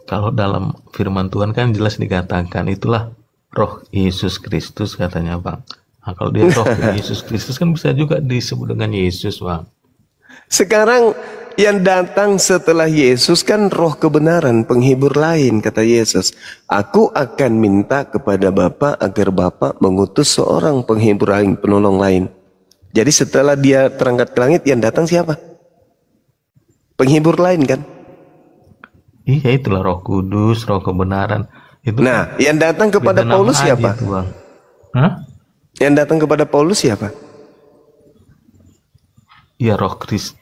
Kalau dalam firman Tuhan kan jelas dikatakan itulah roh Yesus Kristus katanya Bang. Nah, kalau dia roh Yesus Kristus kan bisa juga disebut dengan Yesus Bang. Sekarang yang datang setelah Yesus kan roh kebenaran, penghibur lain, kata Yesus. Aku akan minta kepada Bapa agar Bapa mengutus seorang penghibur lain, penolong lain. Jadi setelah dia terangkat ke langit, yang datang siapa? Penghibur lain kan? Iya, itulah roh kudus, roh kebenaran. Itu Nah, yang datang kepada Paulus siapa? Itu, Bang. Hah? Yang datang kepada Paulus siapa? Iya, roh Kristus.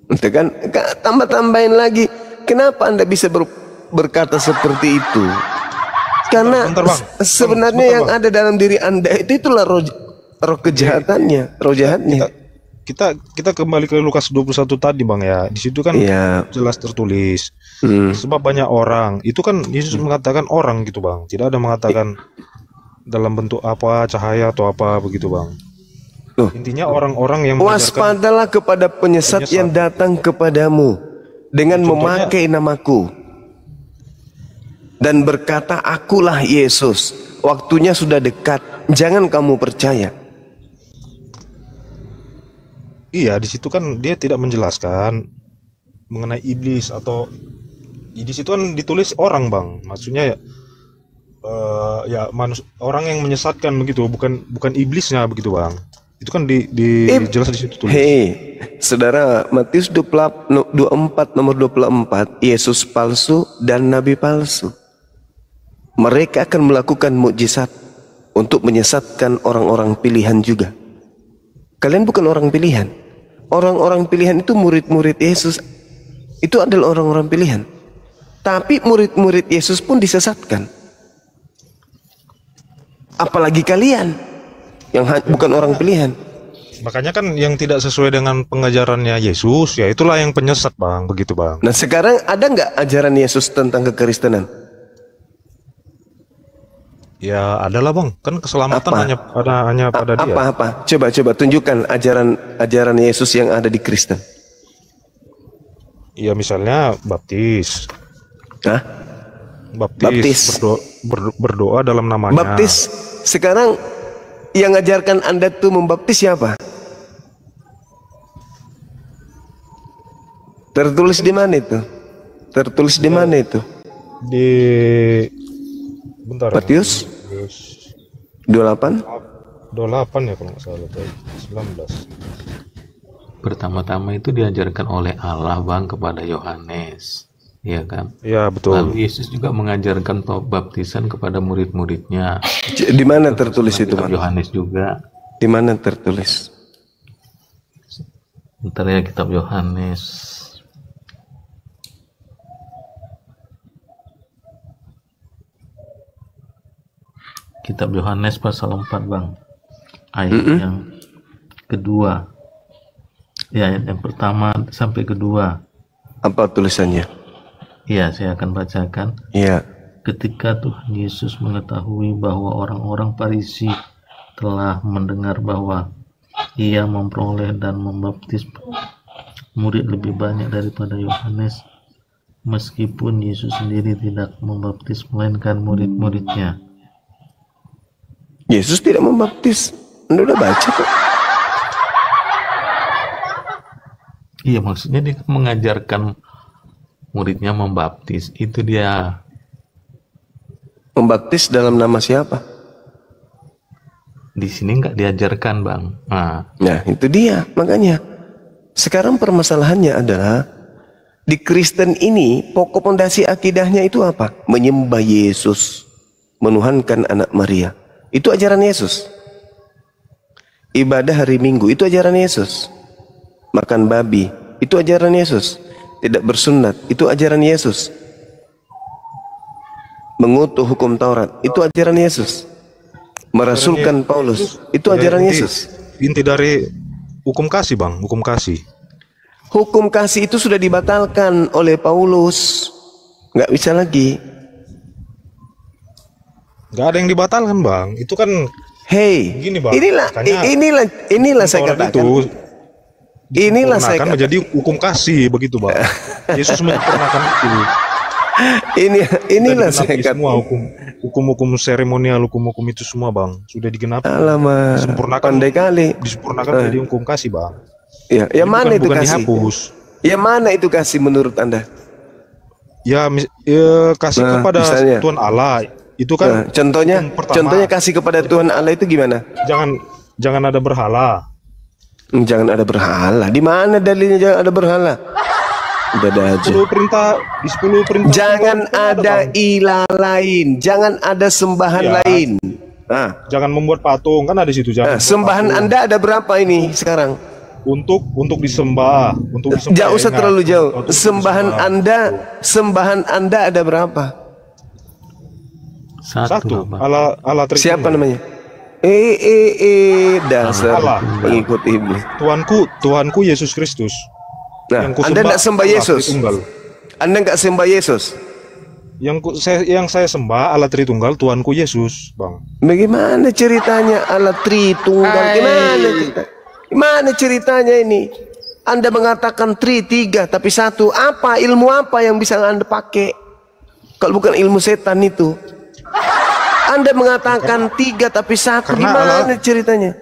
Itu kan, tambah-tambahin lagi. Kenapa Anda bisa berkata seperti itu? Karena Bentar, Bang. sebenarnya yang ada dalam diri Anda itulah roh kejahatannya, roh jahatnya. Kita kembali ke Lukas 21 tadi Bang ya. Di situ kan jelas tertulis. Sebab banyak orang. Itu kan Yesus mengatakan orang gitu Bang. Tidak ada mengatakan dalam bentuk apa, cahaya atau apa begitu Bang. Intinya orang-orang yang waspadalah kepada penyesat yang datang kepadamu dengan memakai namaku dan berkata, akulah Yesus. Waktunya sudah dekat. Jangan kamu percaya. Iya, di situ kan dia tidak menjelaskan mengenai iblis atau di situ kan ditulis orang Bang. Maksudnya ya orang yang menyesatkan begitu, bukan iblisnya begitu Bang. Itu kan jelas di situ tulis. Hei, saudara, Matius 24 nomor 24, Yesus palsu dan nabi palsu. Mereka akan melakukan mukjizat untuk menyesatkan orang-orang pilihan juga. Kalian bukan orang pilihan. Orang-orang pilihan itu murid-murid Yesus. Itu adalah orang-orang pilihan. Tapi murid-murid Yesus pun disesatkan. Apalagi kalian yang bukan orang pilihan. Makanya kan yang tidak sesuai dengan pengajarannya Yesus, ya itulah yang penyesat Bang, begitu Bang. Nah sekarang ada nggak ajaran Yesus tentang kekristenan? Ya adalah Bang, kan keselamatan hanya pada dia. Apa? Coba tunjukkan ajaran Yesus yang ada di Kristen. Ya misalnya baptis. Hah? Baptis. Berdoa dalam namanya. Baptis. Sekarang yang ngajarkan Anda tuh membaptis siapa? Tertulis di mana itu? Tertulis di mana itu? Di bentar. Matius 28 ya kalau nggak salah, 19. Pertama-tama itu diajarkan oleh Allah Bang kepada Yohanes, ya kan? Iya betul. Lalu Yesus juga mengajarkan baptisan kepada murid-muridnya. Di mana tertulis itu Bang? Yohanes juga. Di mana tertulis? Bentar ya, kitab Yohanes. Kitab Yohanes pasal 4 Bang, ayat yang kedua, ya ayat yang pertama sampai kedua. Apa tulisannya? Iya, saya akan bacakan. Iya. Ketika Tuhan Yesus mengetahui bahwa orang-orang Farisi telah mendengar bahwa ia memperoleh dan membaptis murid lebih banyak daripada Yohanes, meskipun Yesus sendiri tidak membaptis melainkan murid-muridnya. Yesus tidak membaptis. Anda udah baca kok. Iya, maksudnya dia mengajarkan muridnya membaptis. Itu dia. Membaptis dalam nama siapa? Di sini nggak diajarkan Bang. Nah itu dia. Makanya sekarang permasalahannya adalah di Kristen ini pokok pondasi akidahnya itu apa? Menyembah Yesus, menuhankan anak Maria. Itu ajaran Yesus. Ibadah hari Minggu itu ajaran Yesus. Makan babi itu ajaran Yesus. Tidak bersunat itu ajaran Yesus. Mengutuk hukum Taurat itu ajaran Yesus. Merasulkan Paulus itu ajaran Yesus. Inti dari hukum kasih Bang, hukum kasih. Hukum kasih itu sudah dibatalkan oleh Paulus. Nggak bisa lagi. Nggak ada yang dibatalkan Bang. Itu kan Hei, gini Bang. inilah saya katakan. Itu Inilah saya disempurnakan menjadi hukum kasih begitu bang. Yesus menyempurnakan itu. Inilah Sudah saya digenapi semua hukum-hukum seremonial, hukum-hukum itu semua bang sudah digenapi. Alamak, Disempurnakan, pandai kali. disempurnakan menjadi hukum kasih bang. Ya, yang Ini mana itu bukan kasih? dihapus. Yang mana itu kasih menurut Anda? Ya, kasih Nah, kepada misalnya. Tuhan Allah itu kan Nah, contohnya, hukum pertama. contohnya kasih kepada Tuhan Allah itu gimana? Jangan ada berhala. Jangan ada berhala. Di mana dalilnya jangan ada berhala? Udah ada aja. 10 perintah di 10 perintah. Jangan Tuhan ada Bang. ilah lain, jangan ada sembahan Ya. lain. Nah, Jangan membuat patung kan ada di situ. Jangan membuat sembahan patung. Anda ada berapa ini sekarang? untuk disembah, untuk disembah. Jauh usah ingat. terlalu jauh. Untuk Sembahan disembah. sembahan Anda ada berapa? Satu. Bapak. Allah Tritunggal. Siapa namanya? Dasar Allah. pengikut iblis. Tuhanku Yesus Kristus. Nah, Yang Anda tidak sembah Allah Yesus. Tritunggal. Anda nggak sembah Yesus. Yang saya sembah Allah Tritunggal, Tuhanku Yesus, Bang. Bagaimana ceritanya Allah Tritunggal? Gimana ceritanya ini? Anda mengatakan tiga tapi satu. Apa ilmu apa yang bisa Anda pakai? Kalau bukan ilmu setan itu. Anda mengatakan tiga tapi satu. Karena Gimana Allah- ceritanya?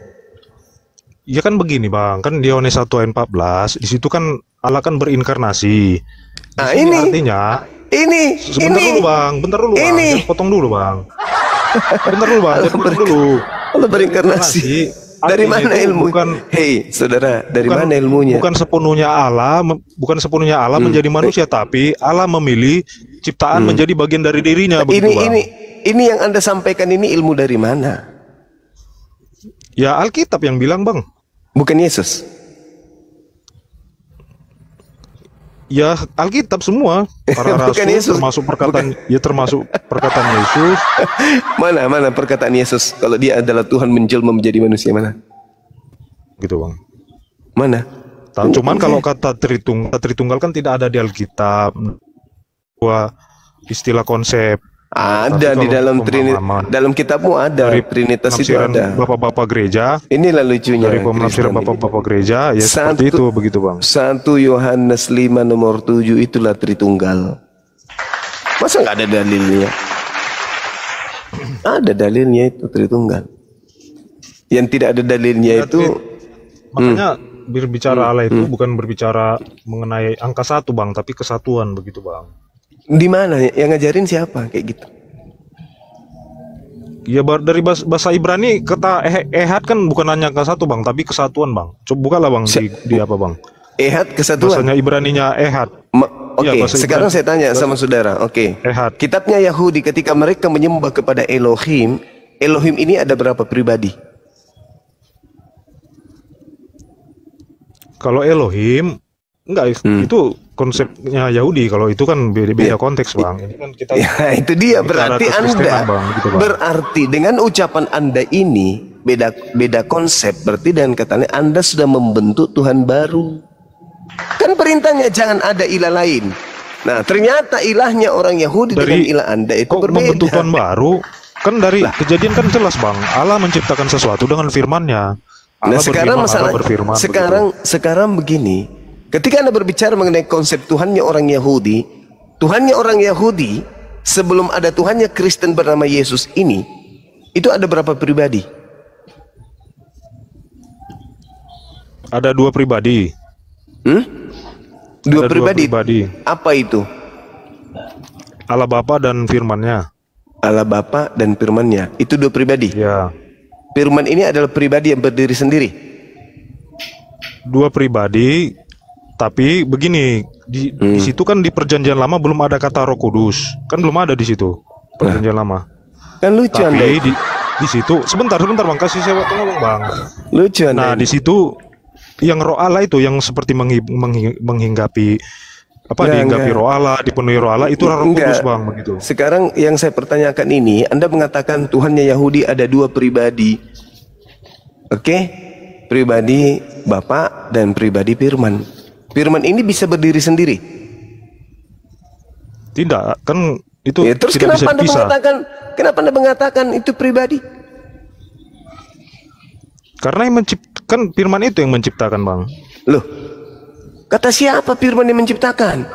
Ya kan begini, Bang. Kan di Yohanes 1 ayat 14, di situ kan Allah kan berinkarnasi. Di Nah, sini ini. artinya Ini. sebentar dulu, Bang. Bentar dulu, Bang. Ini. Jangan potong dulu, Bang. Bentar dulu, Bang. Jangan potong dulu. Allah berinkarnasi. Dari Artinya mana itu ilmu? Hei, saudara, dari mana ilmunya? Bukan sepenuhnya Allah menjadi manusia, tapi Allah memilih ciptaan menjadi bagian dari dirinya. Begitu, Bang. Ini yang Anda sampaikan ini ilmu dari mana? Ya Alkitab yang bilang, Bang. Bukan Yesus. Ya Alkitab semua para Bukan rasul Yesus. termasuk perkataan Yesus. Mana perkataan Yesus kalau dia adalah Tuhan menjelma menjadi manusia, mana? Gitu, Bang. Mana? Cuman kalau kata Tritunggal kan tidak ada di Alkitab. Istilah konsep Ada Tapi di kalau dalam pemahaman dalam kitabmu ada, dari Trinitas itu penafsiran ada. Bapak-bapak gereja, Inilah lucunya. dari penafsiran Kristen. bapak-bapak gereja, ya seperti itu begitu, Bang. 1 Yohanes 5 nomor 7 itulah Tritunggal. Masa nggak ada dalilnya? Ada dalilnya itu Tritunggal. Yang tidak ada dalilnya itu Makanya berbicara Allah itu bukan berbicara mengenai angka 1, Bang, tapi kesatuan begitu, Bang. di mana yang ngajarin siapa kayak gitu? Ya dari bahasa Ibrani kata ehad kan bukan hanya angka 1, Bang, tapi kesatuan, Bang. Coba bukalah, Bang, di apa, Bang? Ehad kesatuan. Bahasanya Ibraninya ehad. Oke, Iya, bahasa sekarang Ibrani. saya tanya sama saudara. Oke. Ehad. Kitabnya Yahudi ketika mereka menyembah kepada Elohim, Elohim ini ada berapa pribadi? Kalau Elohim enggak itu konsepnya Yahudi. Kalau itu kan beda konteks, Bang. Ini kan kita Ya, itu dia bicara berarti kekristenan, Anda Bang, gitu, Bang. berarti dengan ucapan Anda ini beda konsep, berarti dengan katanya Anda sudah membentuk Tuhan baru. Kan perintahnya jangan ada ilah lain. Nah, ternyata ilahnya orang Yahudi dengan ilah Anda itu kok membentuk berbeda. Tuhan baru? Kan dari kejadian kan jelas, Bang. Allah menciptakan sesuatu dengan firman-Nya. Nah, Allah sekarang berfirman, masalah Allah berfirman, sekarang begini. Ketika Anda berbicara mengenai konsep Tuhannya orang Yahudi sebelum ada Tuhannya Kristen bernama Yesus ini, itu ada berapa pribadi? Ada dua pribadi. Dua Ada pribadi. Apa itu? Allah Bapa dan firman-Nya. Allah Bapa dan firman-Nya. Itu dua pribadi. Ya. Firman ini adalah pribadi yang berdiri sendiri. Dua pribadi, tapi begini, di situ kan di Perjanjian Lama belum ada kata Roh Kudus. Kan belum ada di situ. Perjanjian Lama. Kan lucu Anda. Tapi di situ sebentar Bang, kasih saya waktu ngomong, Bang. Lucu Anda. Nah, di situ yang Roh Allah itu yang seperti menghinggapi dihinggapi Roh Allah, dipenuhi Roh Allah, itu Roh Kudus, Bang, begitu. Sekarang yang saya pertanyakan ini, Anda mengatakan Tuhannya Yahudi ada dua pribadi. Oke? Pribadi Bapa dan pribadi Firman. Firman ini bisa berdiri sendiri. Tidak, kan itu Ya, terus tidak bisa dipisah. kenapa Anda mengatakan itu pribadi? Karena yang menciptakan firman itu yang menciptakan, Bang. Loh, kata siapa firman yang menciptakan?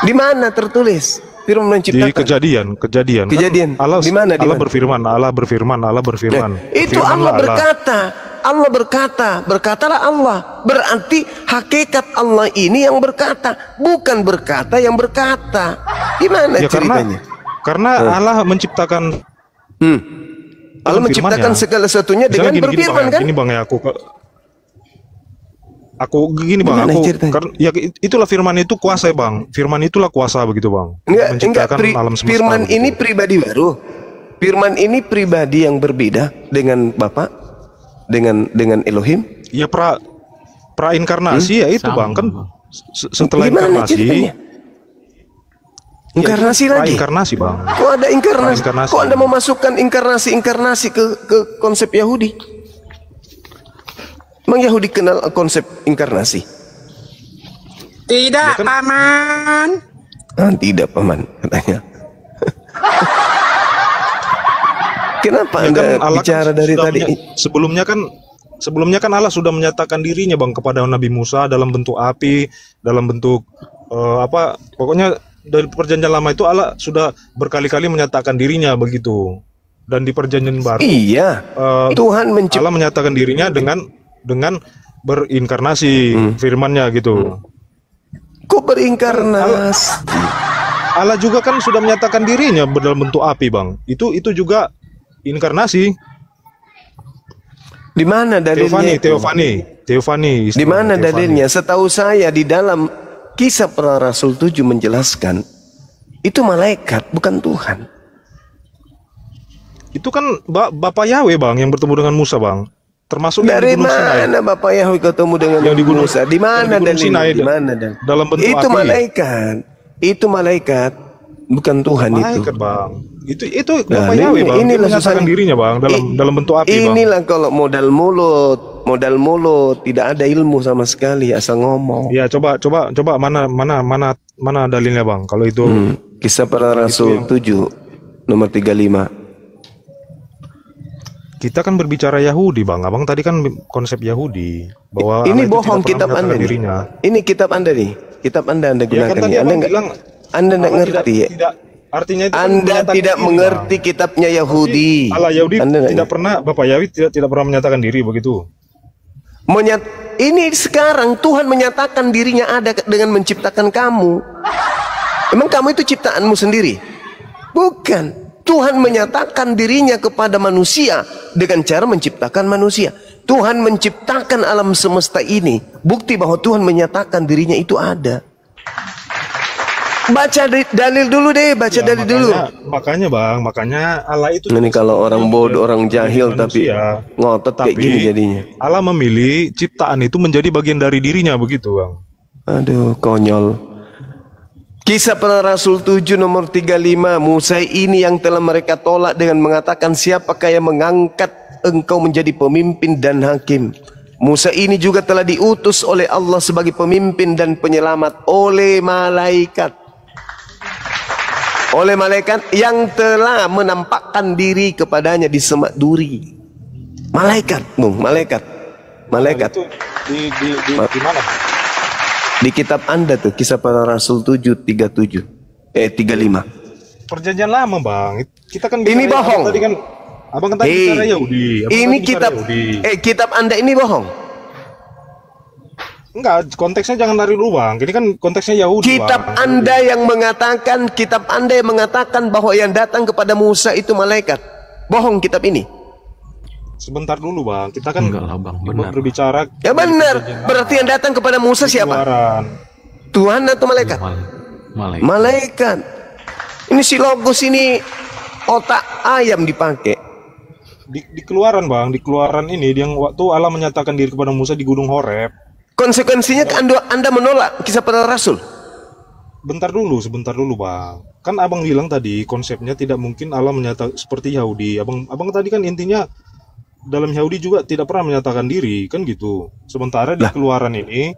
Di mana tertulis firman menciptakan? Di kejadian. Kejadian. Kan Allah, Di mana? Allah berfirman. Itu Allah berkata. Allah berkata, berkatalah Allah. Berarti hakikat Allah ini yang berkata, bukan berkata yang berkata. Gimana Ya ceritanya? karena Allah menciptakan. Allah menciptakan segala sesuatunya dengan berfirman, kan? Gini bang ya, aku gini bang, Gimana aku ceritanya? ya itulah firman itu kuasa bang. Firman itulah kuasa begitu bang. Enggak, Alam semesta. firman begitu. ini pribadi baru. Firman ini pribadi yang berbeda dengan Bapa, dengan Elohim. Ya pra inkarnasi ya itu Sama, bang kan Bang. setelah Gimana inkarnasi. ceritanya? Inkarnasi Pra lagi. inkarnasi bang. Kok ada inkarnasi? Inkarnasi. Kok Anda memasukkan inkarnasi ke konsep Yahudi? Emang Yahudi kenal konsep inkarnasi? Tidak, Ya kan- Paman. Tidak, Paman, katanya. Kenapa Ya Anda kan Allah bicara kan dari sudah tadi? sebelumnya kan Allah sudah menyatakan dirinya bang kepada Nabi Musa dalam bentuk api, dalam bentuk pokoknya dari perjanjian lama itu Allah sudah berkali-kali menyatakan dirinya begitu. Dan di perjanjian baru Iya, Tuhan menciptakan. Allah menyatakan dirinya dengan berinkarnasi firman-Nya gitu. Kok berinkarnasi? Allah juga kan sudah menyatakan dirinya dalam bentuk api bang. Itu juga inkarnasi. Di mana dalilnya? Teofani. Di mana dalilnya? Setahu saya di dalam Kisah Para Rasul 7 menjelaskan itu malaikat, bukan Tuhan. Itu kan Bapak Yahweh bang yang bertemu dengan Musa bang. Termasuk yang Dari di Gunung Sinai. mana Bapak Yahweh ketemu dengan Yang di Gunung- Musa? Di mana yang di Gunung dalilnya? Sinai, Di mana dalilnya? dalam bentuk itu api. malaikat. Itu malaikat, bukan Tuhan itu. Malaikat bang. Itu Nah, Bapak Yahweh bang. Dia inilah menyatakan susahnya. dirinya bang dalam bentuk api bang. Inilah kalau modal mulut, tidak ada ilmu sama sekali, asal ngomong. Ya coba mana dalilnya bang kalau itu. Kisah Para Rasul 7 nomor 35. Kita kan berbicara Yahudi bang. Abang tadi kan konsep Yahudi bahwa Ini Allah itu bohong tidak pernah kitab Anda menyatakan nih. dirinya. Ini kitab Anda nih. Kitab Anda Ya gunakan kan tadi nih. Anda abang nggak bilang Anda nggak Allah ngerti ya? tidak artinya itu kan Anda menyatakan tidak diri, mengerti Bang. kitabnya Yahudi. Allah Yahudi Anda nggak tidak pernah Bapak Yahudi tidak pernah menyatakan diri begitu. Ini sekarang Tuhan menyatakan dirinya ada dengan menciptakan kamu. Emang kamu itu ciptaanmu sendiri? Bukan. Tuhan menyatakan dirinya kepada manusia dengan cara menciptakan manusia. Tuhan menciptakan alam semesta ini. Bukti bahwa Tuhan menyatakan dirinya itu ada. Baca dalil dulu deh, baca Ya, dalil dulu. makanya Allah itu Ini kalau orang bodoh, orang jahil tapi manusia. ngotot kayak Tapi gini jadinya. Allah memilih ciptaan itu menjadi bagian dari dirinya begitu bang. Aduh, konyol. Kisah Para Rasul 7 nomor 35. Musa ini yang telah mereka tolak dengan mengatakan, siapakah yang mengangkat engkau menjadi pemimpin dan hakim? Musa ini juga telah diutus oleh Allah sebagai pemimpin dan penyelamat oleh malaikat. Oleh malaikat yang telah menampakkan diri kepadanya di semak duri. Malaikat, Bung, malaikat. Malaikat. Itu di mana? Di kitab Anda tuh, Kisah Para Rasul 7 35. Perjanjian lama bang. Kita kan Ini bicara- bohong. Tadi kan abang kan tadi bicara Yahudi. Abang Ini tadi bicara kitab Yahudi. kitab Anda ini bohong. Enggak, konteksnya jangan dari lu bang. Ini kan konteksnya Yahudi. Kitab bang. Anda yang mengatakan bahwa yang datang kepada Musa itu malaikat. Bohong kitab ini. Sebentar dulu bang. Kita kan Enggak lah, Bang. Benar. berbicara. Ya benar. Berarti yang datang kepada Musa siapa? Keluaran. Tuhan atau malaikat? Malaikat. Malaikat. Ini si logos ini otak ayam dipakai. Di keluaran bang. Di keluaran ini yang waktu Allah menyatakan diri kepada Musa di Gunung Horeb. Konsekuensinya Anda menolak Kisah Para Rasul. Sebentar dulu bang. Kan abang bilang tadi konsepnya tidak mungkin Allah menyatakan seperti Yahudi. Abang tadi kan intinya dalam Yahudi juga tidak pernah menyatakan diri kan gitu. Sementara di keluaran ini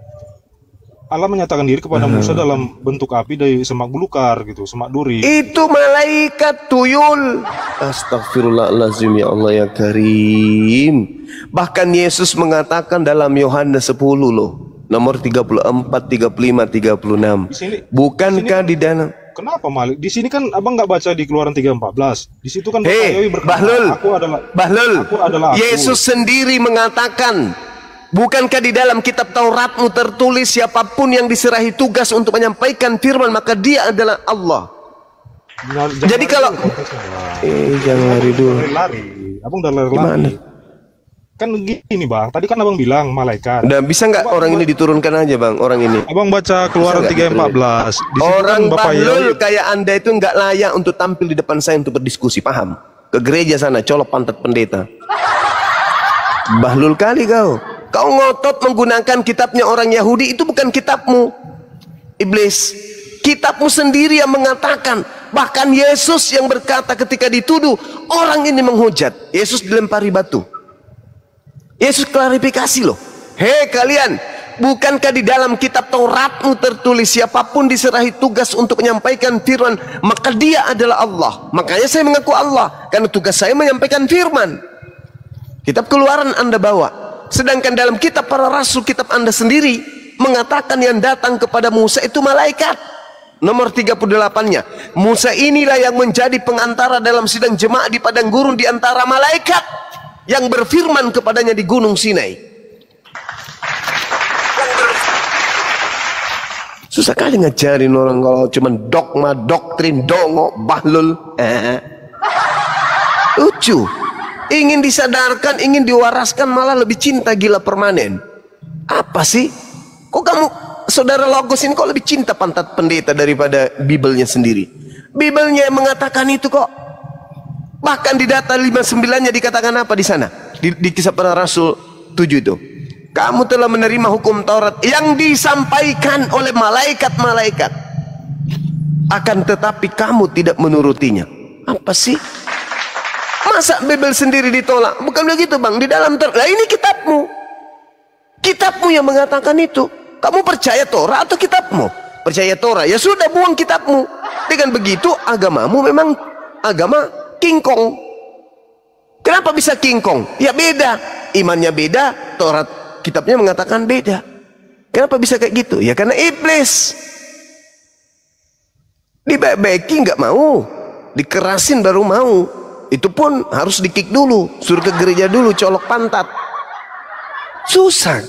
Allah menyatakan diri kepada Musa dalam bentuk api dari semak belukar gitu, semak duri. Itu malaikat tuyul. Astagfirullahaladzim, ya Allah ya Karim. Bahkan Yesus mengatakan dalam Yohanes 10 loh, nomor 34, 35, 36. Bukankah di dalam... Kenapa Malik? Di sini kan abang nggak baca di Keluaran 3:14. Di situ kan Bahlul, aku adalah Yesus sendiri mengatakan, bukankah di dalam kitab Tauratmu tertulis siapapun yang diserahi tugas untuk menyampaikan firman maka dia adalah Allah. Jadi kalau jangan lari dulu. Abang udah lari. Kan gini bang, tadi kan abang bilang malaikat. Udah bisa nggak orang ini diturunkan aja bang, orang ini. Abang baca Keluaran 3:14. Orang Bahlul kayak anda itu nggak layak untuk tampil di depan saya untuk berdiskusi, paham? Ke gereja sana, colok pantat pendeta. Bahlul kali kau. Kau ngotot menggunakan kitabnya orang Yahudi, itu bukan kitabmu. Iblis, kitabmu sendiri yang mengatakan. Bahkan Yesus yang berkata ketika dituduh, orang ini menghujat. Yesus dilempari batu. Yesus klarifikasi loh. Hei kalian, bukankah di dalam kitab Tauratmu tertulis siapapun diserahi tugas untuk menyampaikan firman, maka dia adalah Allah. Makanya saya mengaku Allah, karena tugas saya menyampaikan firman. Kitab Keluaran anda bawa. Sedangkan dalam kitab para rasul, kitab anda sendiri mengatakan yang datang kepada Musa itu malaikat. Nomor 38-nya, Musa inilah yang menjadi pengantara dalam sidang jemaah di padang gurun di antara malaikat yang berfirman kepadanya di gunung Sinai. Susah kali ngajarin orang kalau cuma dogma, doktrin, dongo, bahlul. Lucu. Ingin disadarkan, ingin diwaraskan, malah lebih cinta gila permanen. Apa sih? Kok kamu, saudara Logos ini kok lebih cinta pantat pendeta daripada Bibelnya sendiri? Bibelnya yang mengatakan itu kok. Bahkan di data 59-nya dikatakan apa di sana? Di kisah para rasul 7 itu. Kamu telah menerima hukum Taurat yang disampaikan oleh malaikat-malaikat. Akan tetapi kamu tidak menurutinya. Apa sih? Masa Bibel sendiri ditolak? Bukan begitu bang. Di dalam lah ini kitabmu. Kitabmu yang mengatakan itu. Kamu percaya Torah atau kitabmu? Percaya Torah. Ya sudah, buang kitabmu. Dengan begitu agamamu memang agama kingkong. Kenapa bisa kingkong? Ya beda, imannya beda, Taurat kitabnya mengatakan beda. Kenapa bisa kayak gitu? Ya karena iblis. Dibaik-baiki nggak mau, dikerasin baru mau. Itu pun harus di-kick dulu, suruh ke gereja dulu, colok pantat. Susah.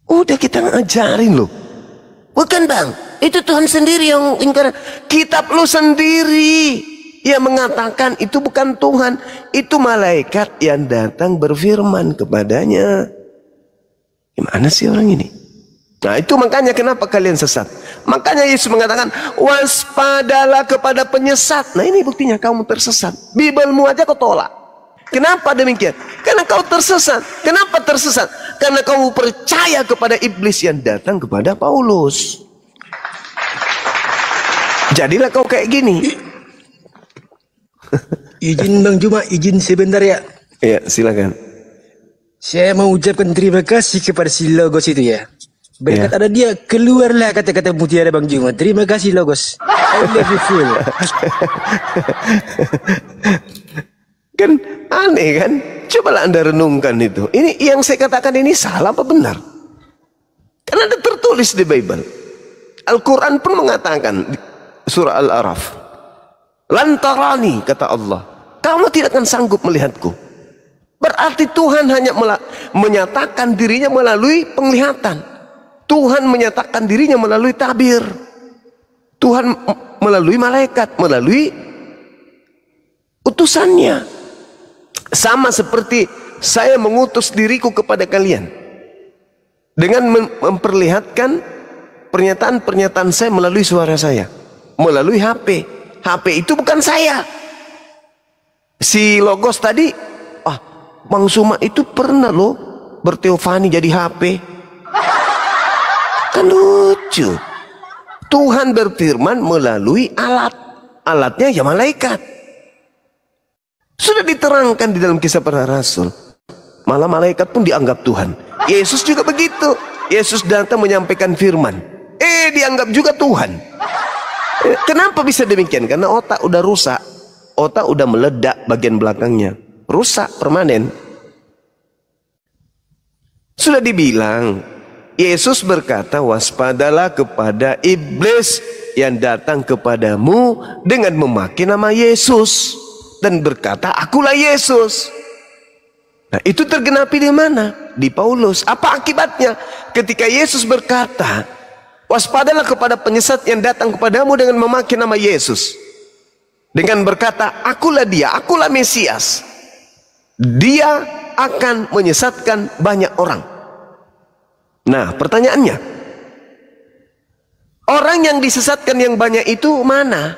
Udah kita ngajarin loh. Bukan bang, itu Tuhan sendiri yang ingkar. Kitab lu sendiri yang mengatakan itu bukan Tuhan, itu malaikat yang datang berfirman kepadanya. Gimana sih orang ini? Nah itu makanya kenapa kalian sesat. Makanya Yesus mengatakan waspadalah kepada penyesat. Nah ini buktinya kamu tersesat. Bibelmu aja kau tolak. Kenapa demikian? Karena kau tersesat. Kenapa tersesat? Karena kamu percaya kepada iblis yang datang kepada Paulus. Jadilah kau kayak gini. Izin Bang Juma, izin sebentar ya. Iya, silakan. Saya mau ucapkan terima kasih kepada si Logos itu ya. Berkat ada dia, keluarlah kata-kata mutiara Bang Juma. Terima kasih Logos. I love you full. Kan aneh kan? Cobalah anda renungkan itu. Ini yang saya katakan ini salah apa benar? Karena ada tertulis di Bible. Al-Quran pun mengatakan surah Al-Araf. Lantarani kata Allah. Kamu tidak akan sanggup melihatku. Berarti Tuhan hanya menyatakan dirinya melalui penglihatan. Tuhan menyatakan dirinya melalui tabir. Tuhan melalui malaikat, melalui utusannya. Sama seperti saya mengutus diriku kepada kalian dengan memperlihatkan pernyataan-pernyataan saya melalui suara saya, melalui HP. HP itu bukan saya. Si Logos tadi, Bang Suma itu pernah loh berteofani jadi HP. Kan lucu. Tuhan berfirman melalui alat. Alatnya ya malaikat. Sudah diterangkan di dalam kisah para rasul. Malah malaikat pun dianggap Tuhan. Yesus juga begitu. Yesus datang menyampaikan firman. Dianggap juga Tuhan. Kenapa bisa demikian? Karena otak udah rusak. Otak udah meledak bagian belakangnya. rusak permanen. Sudah dibilang, Yesus berkata, waspadalah kepada iblis yang datang kepadamu dengan memakai nama Yesus dan berkata, akulah Yesus. Nah, itu tergenapi di mana? Di Paulus. Apa akibatnya? Ketika Yesus berkata, waspadalah kepada penyesat yang datang kepadamu dengan memakai nama Yesus, dengan berkata, akulah dia, akulah Mesias. Dia akan menyesatkan banyak orang. Nah, pertanyaannya, orang yang disesatkan yang banyak itu mana?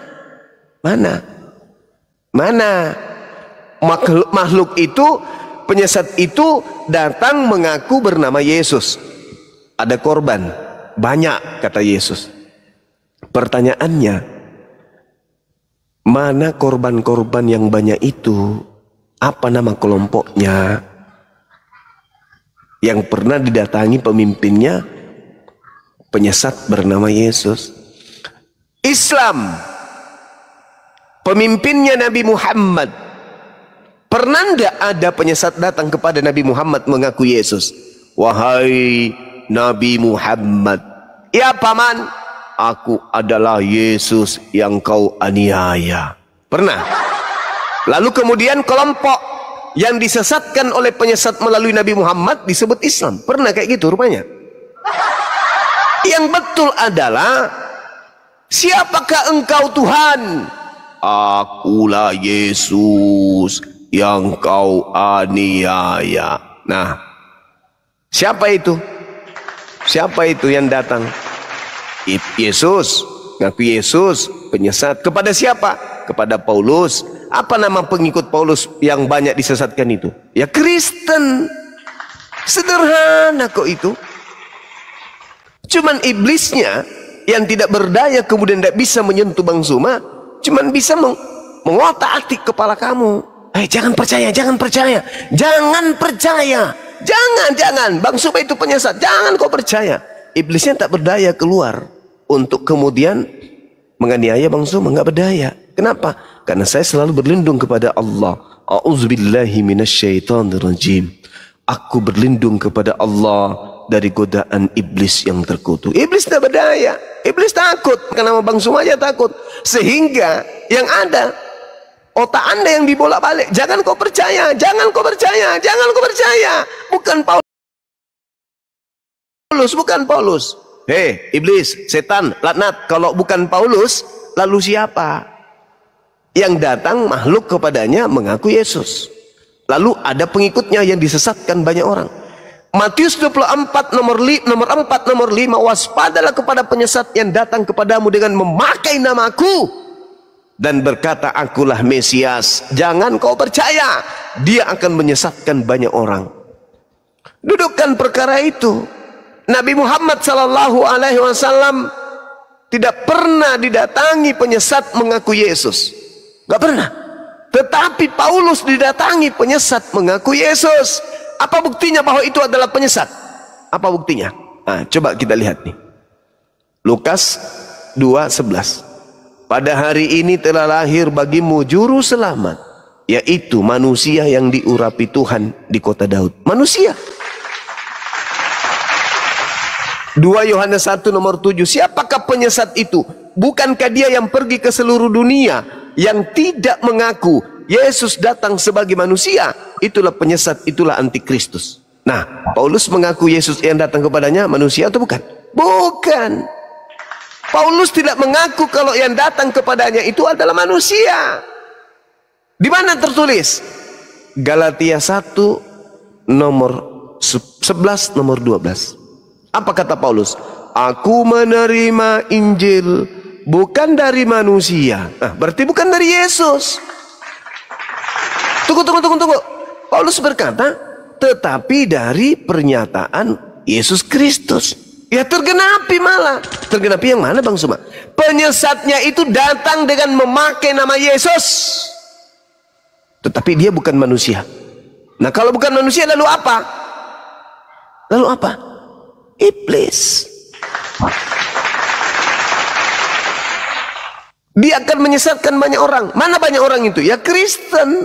Mana? Makhluk itu, penyesat itu datang mengaku bernama Yesus. Ada korban banyak, kata Yesus. Pertanyaannya, mana korban-korban yang banyak itu? Apa nama kelompoknya? Yang pernah didatangi pemimpinnya penyesat bernama Yesus. Islam, pemimpinnya Nabi Muhammad. Pernah tidak ada penyesat datang kepada Nabi Muhammad mengaku Yesus? Wahai Nabi Muhammad, ya paman, aku adalah Yesus yang kau aniaya. Pernah? Lalu kemudian kelompok yang disesatkan oleh penyesat melalui Nabi Muhammad disebut Islam. Pernah kayak gitu rupanya? Yang betul adalah, siapakah engkau Tuhan? Akulah Yesus yang kau aniaya. Nah, siapa itu? Siapa itu yang datang? Yesus, ngaku Yesus, penyesat. Kepada siapa? Kepada Paulus. Apa nama pengikut Paulus yang banyak disesatkan itu? Ya Kristen. Sederhana kok itu. Cuman iblisnya yang tidak berdaya kemudian tidak bisa menyentuh Bang Suma, cuman bisa mengotak-atik kepala kamu. Jangan percaya, jangan percaya, jangan percaya, jangan. Bang Suma itu penyesat, jangan kau percaya. Iblisnya tak berdaya keluar untuk kemudian menganiaya Bang Suma, nggak berdaya. Kenapa? Karena saya selalu berlindung kepada Allah. A'udzubillahi minasyaitonirrajim. Aku berlindung kepada Allah dari godaan iblis yang terkutuk. Iblis tidak berdaya. Iblis takut. Karena Bang Suma aja takut. Sehingga yang ada, otak anda yang dibolak-balik. Jangan kau percaya. Jangan kau percaya. Jangan kau percaya. Bukan Paulus. Bukan Paulus. Hei, iblis, setan, laknat. Kalau bukan Paulus, lalu siapa? Yang datang makhluk kepadanya mengaku Yesus. Lalu ada pengikutnya yang disesatkan banyak orang. Matius 24 nomor 4 nomor 5, waspadalah kepada penyesat yang datang kepadamu dengan memakai namaku dan berkata, akulah Mesias. Jangan kau percaya, dia akan menyesatkan banyak orang. Dudukkan perkara itu. Nabi Muhammad SAW tidak pernah didatangi penyesat mengaku Yesus. Gak pernah. Tetapi Paulus didatangi penyesat mengaku Yesus. Apa buktinya bahwa itu adalah penyesat? Apa buktinya? Nah, coba kita lihat nih. Lukas 2:11. Pada hari ini telah lahir bagimu juru selamat, yaitu manusia yang diurapi Tuhan di kota Daud. Manusia. 2 Yohanes 1 nomor 7. Siapakah penyesat itu? Bukankah dia yang pergi ke seluruh dunia yang tidak mengaku Yesus datang sebagai manusia? Itulah penyesat, itulah antikristus. Nah, Paulus mengaku Yesus yang datang kepadanya manusia atau bukan? Bukan. Paulus tidak mengaku kalau yang datang kepadanya itu adalah manusia. Di mana tertulis? Galatia 1 nomor 11 nomor 12. Apa kata Paulus? Aku menerima Injil bukan dari manusia. Nah, berarti bukan dari Yesus. Tunggu. Paulus berkata, tetapi dari pernyataan Yesus Kristus. Ya tergenapi malah. Tergenapi yang mana Bang Suma? Penyesatnya itu datang dengan memakai nama Yesus. Tetapi dia bukan manusia. Nah, kalau bukan manusia lalu apa? Lalu apa? Iblis. Dia akan menyesatkan banyak orang. Mana banyak orang itu? Ya Kristen.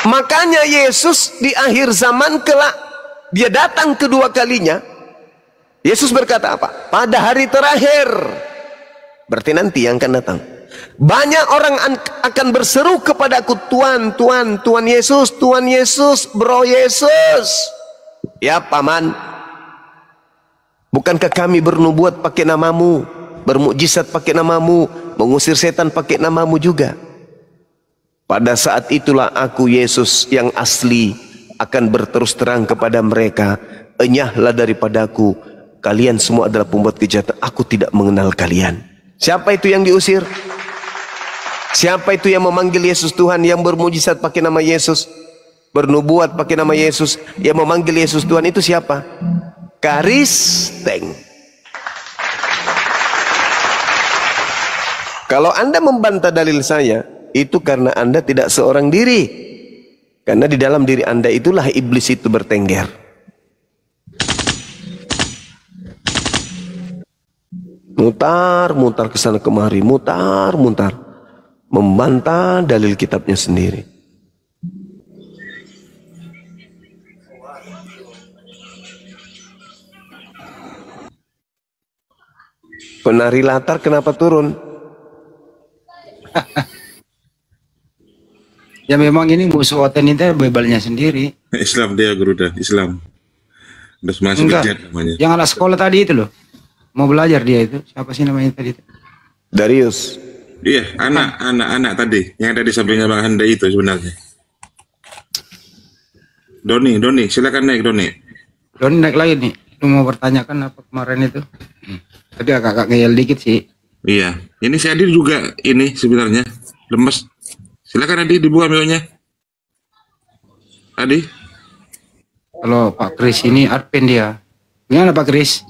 Makanya Yesus di akhir zaman kelak dia datang kedua kalinya. Yesus berkata apa? Pada hari terakhir, berarti nanti yang akan datang, banyak orang akan berseru kepadaku, Tuhan, Tuhan, Tuhan Yesus, Tuhan Yesus, Bro Yesus. Ya paman, bukankah kami bernubuat pakai namamu, bermukjizat pakai namamu, mengusir setan pakai namamu juga? Pada saat itulah aku Yesus yang asli akan berterus terang kepada mereka, enyahlah daripadaku, kalian semua adalah pembuat kejahatan, aku tidak mengenal kalian. Siapa itu yang diusir? Siapa itu yang memanggil Yesus Tuhan, yang bermujizat pakai nama Yesus, bernubuat pakai nama Yesus, yang memanggil Yesus Tuhan itu siapa? Karisteng. Kalau Anda membantah dalil saya, itu karena Anda tidak seorang diri. Karena di dalam diri Anda itulah iblis itu bertengger. Mutar-mutar ke sana kemari, mutar-mutar, membantah dalil kitabnya sendiri. Penari latar kenapa turun? Ya memang ini musuh Oten itu bebalnya sendiri. Islam dia guru dah, Islam. Udah masuk Enggak, belajar namanya. yang anak sekolah tadi itu loh. Mau belajar dia itu. Siapa sih namanya tadi itu? Darius. Iya, anak tadi yang ada di sampingnya Bang Handa itu sebenarnya. Doni, silakan naik Doni. Doni naik lagi nih. Lu mau bertanyakan apa kemarin itu? Tadi agak ngeyel dikit sih. Iya, ini si Adi juga ini sebenarnya lemes. Silakan Adi dibuka mionya. Adi. Kalau Pak Kris ini admin dia. Gimana Pak Kris?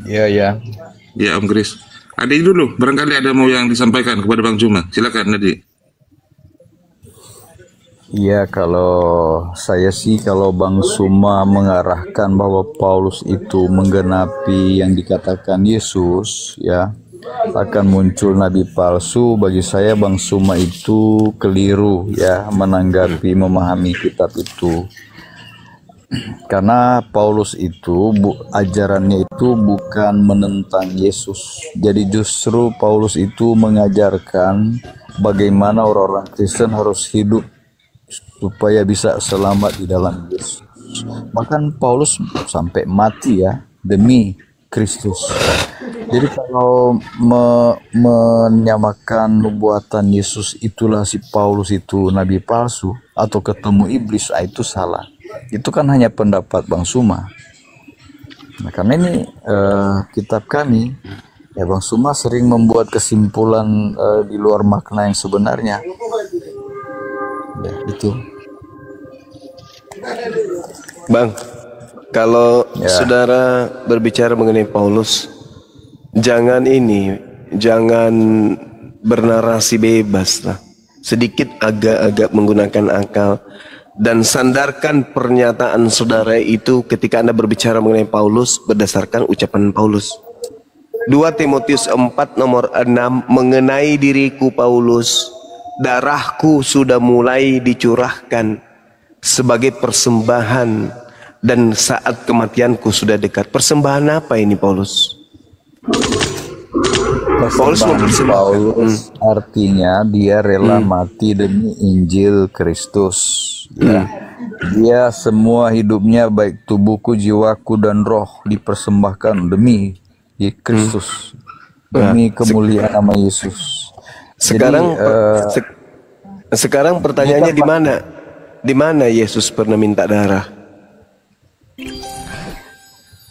Iya. Ya Om Kris. Adi dulu, barangkali ada mau yang disampaikan kepada Bang Juma. Silakan Adi. Iya, kalau saya sih kalau Bang Suma mengarahkan bahwa Paulus itu menggenapi yang dikatakan Yesus, ya, akan muncul nabi palsu, bagi saya Bang Suma itu keliru ya menanggapi, memahami kitab itu. Karena Paulus itu ajarannya itu bukan menentang Yesus. Jadi justru Paulus itu mengajarkan bagaimana orang-orang Kristen harus hidup supaya bisa selamat di dalam Yesus. Bahkan Paulus sampai mati ya demi Kristus. Jadi kalau menyamakan nubuatan Yesus itulah si Paulus itu nabi palsu atau ketemu iblis, itu salah. Itu kan hanya pendapat Bang Suma. Nah, karena ini kitab kami, ya Bang Suma sering membuat kesimpulan di luar makna yang sebenarnya. Ya, itu. Bang, kalau saudara berbicara mengenai Paulus, jangan bernarasi bebas lah. Sedikit agak-agak menggunakan akal. Dan sandarkan pernyataan saudara itu ketika Anda berbicara mengenai Paulus berdasarkan ucapan Paulus. 2 Timotius 4 nomor 6, mengenai diriku Paulus, darahku sudah mulai dicurahkan sebagai persembahan dan saat kematianku sudah dekat. Persembahan apa ini Paulus? Paulus artinya dia rela mati demi Injil Kristus. Ya. Dia semua hidupnya baik tubuhku, jiwaku dan roh dipersembahkan demi Kristus, demi kemuliaan nama Yesus. Sekarang sekarang pertanyaannya di mana? Di mana Yesus pernah minta darah?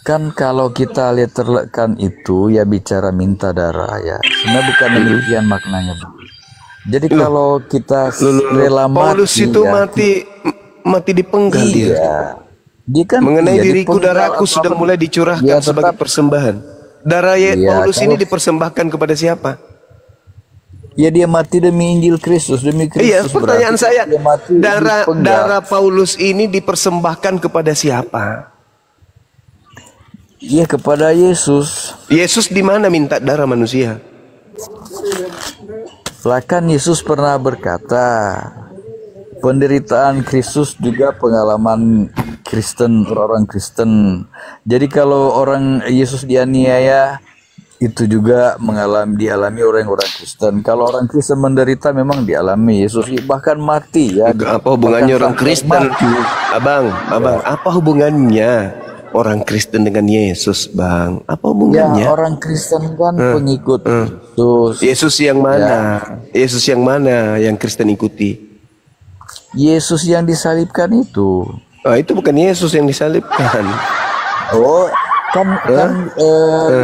Kan kalau kita lihat terlekan itu ya bicara minta darah ya. Sebenarnya bukan demikian maknanya, Bang. Jadi kalau kita rela mati, Paulus itu ya, mati dipenggal dia. Dia kan mengenai diriku darahku sudah mulai dicurahkan sebagai persembahan. Darah Paulus ini dipersembahkan kepada siapa? Ya dia mati demi Injil Kristus, demi Kristus. Iya, pertanyaan saya, darah Paulus ini dipersembahkan kepada siapa? Iya, kepada Yesus. Yesus di mana minta darah manusia? Lah kan Yesus pernah berkata, penderitaan Kristus juga pengalaman Kristen, orang Kristen. Jadi kalau orang Yesus dianiaya, itu juga dialami orang-orang Kristen. Kalau orang Kristen menderita memang dialami Yesus, bahkan mati ya. Apa hubungannya orang Kristen? Mati. Abang, apa hubungannya orang Kristen dengan Yesus, Bang? Apa Ya, hubungannya? orang Kristen kan pengikut Yesus. Yesus yang mana? Yesus yang mana yang Kristen ikuti? Yesus yang disalibkan itu. Itu bukan Yesus yang disalibkan. Oh, kan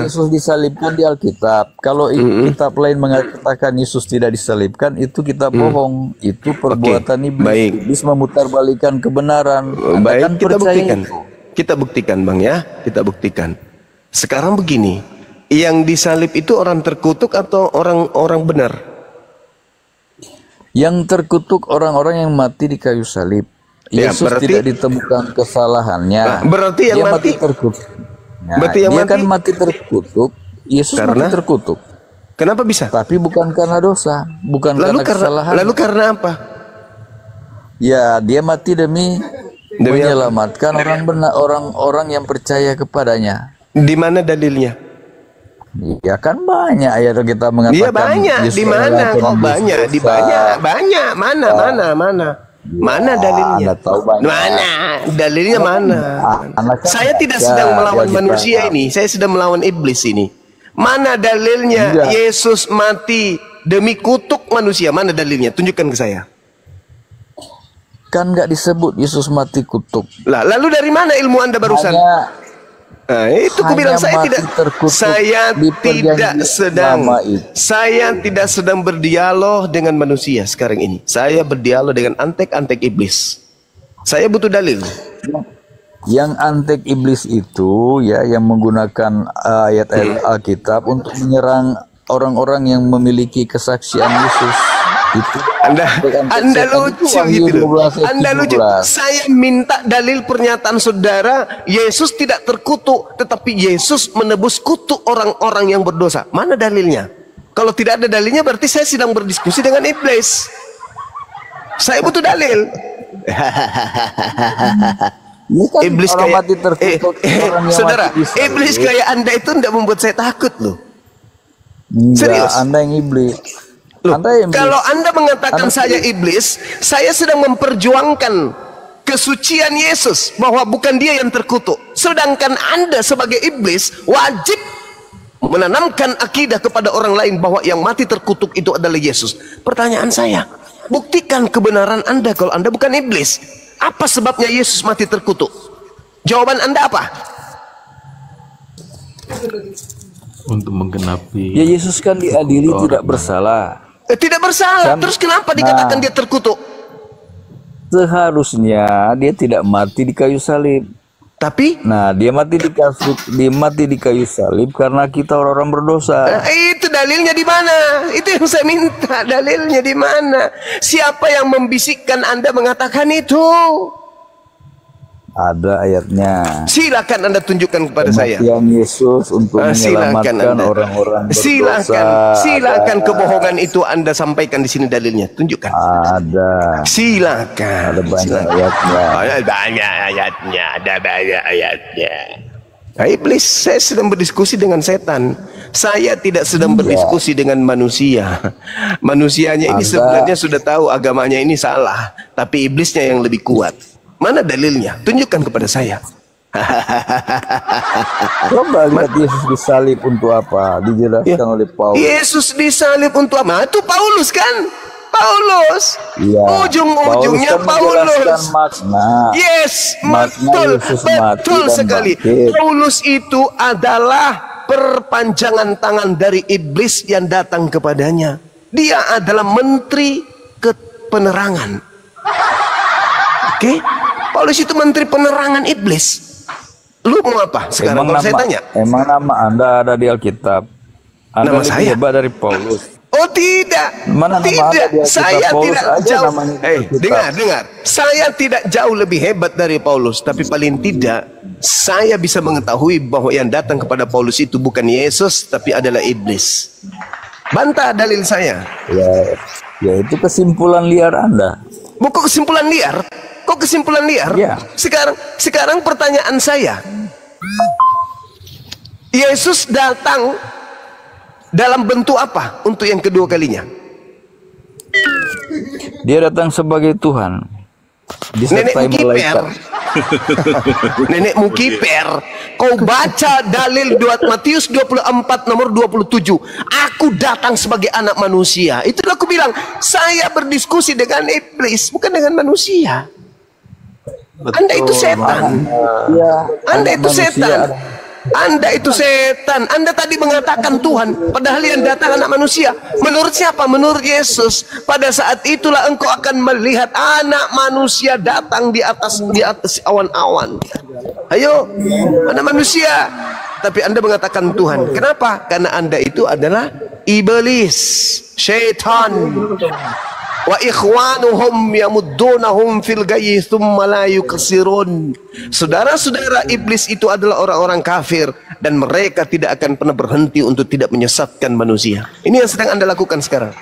Yesus disalibkan di Alkitab. Kalau kitab lain mengatakan Yesus tidak disalibkan, itu kitab bohong. Itu perbuatan iblis. Baik. Iblis memutarbalikkan kebenaran. Anda Baik, kan kita percaya buktikan. itu. Kita buktikan, Bang ya. Kita buktikan. Sekarang begini, yang disalib itu orang terkutuk atau orang benar? Yang terkutuk orang-orang yang mati di kayu salib. Ya, Yesus berarti- tidak ditemukan kesalahannya. Nah, berarti yang Dia mati- terkutuk. Nah, berarti yang dia mati- kan mati terkutuk. Yesus Karena- mati terkutuk. Kenapa bisa? Tapi bukan karena dosa, bukan karena kesalahan. Lalu karena apa? Ya, dia mati demi Demi apa? menyelamatkan orang-orang yang percaya kepadanya. Di mana dalilnya? Ya kan banyak ayat kita mengatakan. Dia banyak. Yesus Di mana adalah kok penebus banyak? Di dosa. banyak. Mana? Mana dalilnya? Anda tahu banyak. Mana? Dalilnya mana? Anak kan Saya tidak baca, sedang melawan dia manusia ditangkap. ini. Saya sedang melawan iblis ini. Mana dalilnya Enggak. Yesus mati demi kutuk manusia? Mana dalilnya? Tunjukkan ke saya. Kan nggak disebut Yesus mati kutuk. Lah, lalu dari mana ilmu Anda barusan? Nah, itu ku bilang hanya saya mati tidak terkutuk di perjanjian lama itu. saya tidak sedang berdialog dengan manusia sekarang ini. Saya berdialog dengan antek-antek iblis. Saya butuh dalil. Yang antek iblis itu ya yang menggunakan ayat-ayat Alkitab untuk menyerang orang-orang yang memiliki kesaksian Yesus. Itu Anda lucu Wahyu gitu loh. 12 ayat Anda lucu. 17. Saya minta dalil pernyataan saudara, Yesus tidak terkutuk, tetapi Yesus menebus kutuk orang-orang yang berdosa. Mana dalilnya? Kalau tidak ada dalilnya berarti saya sedang berdiskusi dengan iblis. Saya butuh dalil. Ini kan Iblis orang kayak mati terkutuk, orang yang saudara, mati disalib. iblis kayak Anda itu tidak membuat saya takut loh. Enggak, serius. Anda yang iblis. Loh, Anda yang iblis. kalau Anda mengatakan Anda- saya iblis, saya sedang memperjuangkan kesucian Yesus bahwa bukan dia yang terkutuk. Sedangkan Anda sebagai iblis wajib menanamkan akidah kepada orang lain bahwa yang mati terkutuk itu adalah Yesus. Pertanyaan saya, buktikan kebenaran Anda kalau Anda bukan iblis. Apa sebabnya Yesus mati terkutuk? Jawaban Anda apa? Untuk menggenapi Ya Yesus kan diadili tidak bersalah. Tidak bersalah. Kan- Terus kenapa dikatakan dia terkutuk? Seharusnya dia tidak mati di kayu salib. Tapi Nah, dia mati di kayu salib karena kita orang-orang berdosa. itu dalilnya di mana? Itu yang saya minta. Dalilnya di mana? Siapa yang membisikkan Anda mengatakan itu? Ada ayatnya. Silakan Anda tunjukkan kepada saya. Kematian Yesus untuk Silakan menyelamatkan Anda. orang-orang berdosa. Silakan Ada. kebohongan itu Anda sampaikan di sini dalilnya. Tunjukkan. Ada. Silakan. Ada banyak Silakan. ayatnya. Ada banyak ayatnya. Ada banyak ayatnya. Nah, iblis, saya sedang berdiskusi dengan setan. Saya tidak sedang berdiskusi dengan manusia. Manusianya ini Anda- sebenarnya sudah tahu agamanya ini salah, tapi iblisnya yang lebih kuat. Mana dalilnya? Tunjukkan kepada saya. Coba lihat Yesus disalib untuk apa? Dijelaskan oleh Paulus. Yesus disalib untuk apa? Itu Paulus kan? Paulus. Iya. Ujung-ujungnya Paulus kan menjelaskan Paulus. makna. Yes, Makna betul, Yesus mati betul dan sekali. bangkit. Paulus itu adalah perpanjangan tangan dari iblis yang datang kepadanya. Dia adalah menteri penerangan. Oke, Paulus itu menteri penerangan iblis. Lu mau apa sekarang? Kalau saya tanya. Emang nama Anda ada di Alkitab? Anda Nama lebih saya? hebat dari Paulus. Oh tidak, Mana nama tidak. Anda di Alkitab? Saya Paulus tidak aja jauh. namanya di Alkitab. Dengar. Saya tidak jauh lebih hebat dari Paulus, tapi paling tidak saya bisa mengetahui bahwa yang datang kepada Paulus itu bukan Yesus, tapi adalah iblis. Bantah dalil saya. Ya itu kesimpulan liar Anda. Kok kesimpulan liar? Kok kesimpulan liar? Ya. Sekarang pertanyaan saya. Yesus datang dalam bentuk apa untuk yang kedua kalinya? Dia datang sebagai Tuhan. Disertai malaikat. Nenekmu kiper. Kau baca dalil Matius 24 nomor 27. Aku datang sebagai anak manusia. Itulah aku bilang, saya berdiskusi dengan iblis, bukan dengan manusia. Anda itu setan. Anda itu setan. Anda itu setan. Anda tadi mengatakan Tuhan, padahal yang datang anak manusia. Menurut siapa? Menurut Yesus. Pada saat itulah engkau akan melihat anak manusia datang di atas awan-awan. Ayo, anak manusia. Tapi Anda mengatakan Tuhan. Kenapa? Karena Anda itu adalah iblis, syaitan. Wa ikhwanuhum yamuddunahum fil gayyi thumma la yuqsirun. Saudara-saudara iblis itu adalah orang-orang kafir dan mereka tidak akan pernah berhenti untuk tidak menyesatkan manusia. Ini yang sedang Anda lakukan sekarang.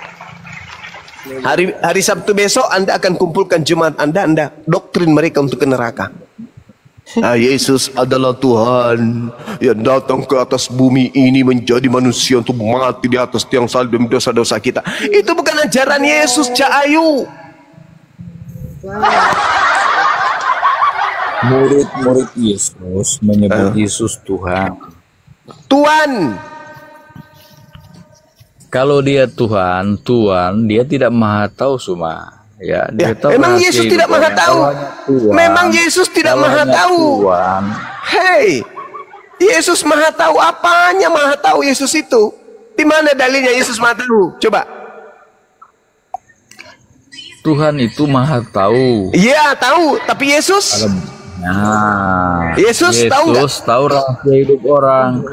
Hari Sabtu besok Anda akan kumpulkan jemaat Anda doktrin mereka untuk ke neraka. Yesus adalah Tuhan yang datang ke atas bumi ini menjadi manusia untuk mati di atas tiang salib demi dosa-dosa kita. Itu bukan ajaran Yesus, Cak Ayu. Murid-murid Yesus menyebut Yesus Tuhan. Tuhan. Kalau dia Tuhan, dia tidak maha tahu semua. Ya, Memang Yesus tidak maha tahu. Memang Yesus tidak maha tahu. Hei, Yesus maha tahu. Apanya maha tahu Yesus itu? Di mana dalilnya Yesus maha tahu? Coba. Tuhan itu maha tahu. Iya tahu, tapi Yesus? Nah, Yesus tahu nggak? Tahu rahasia hidup orang.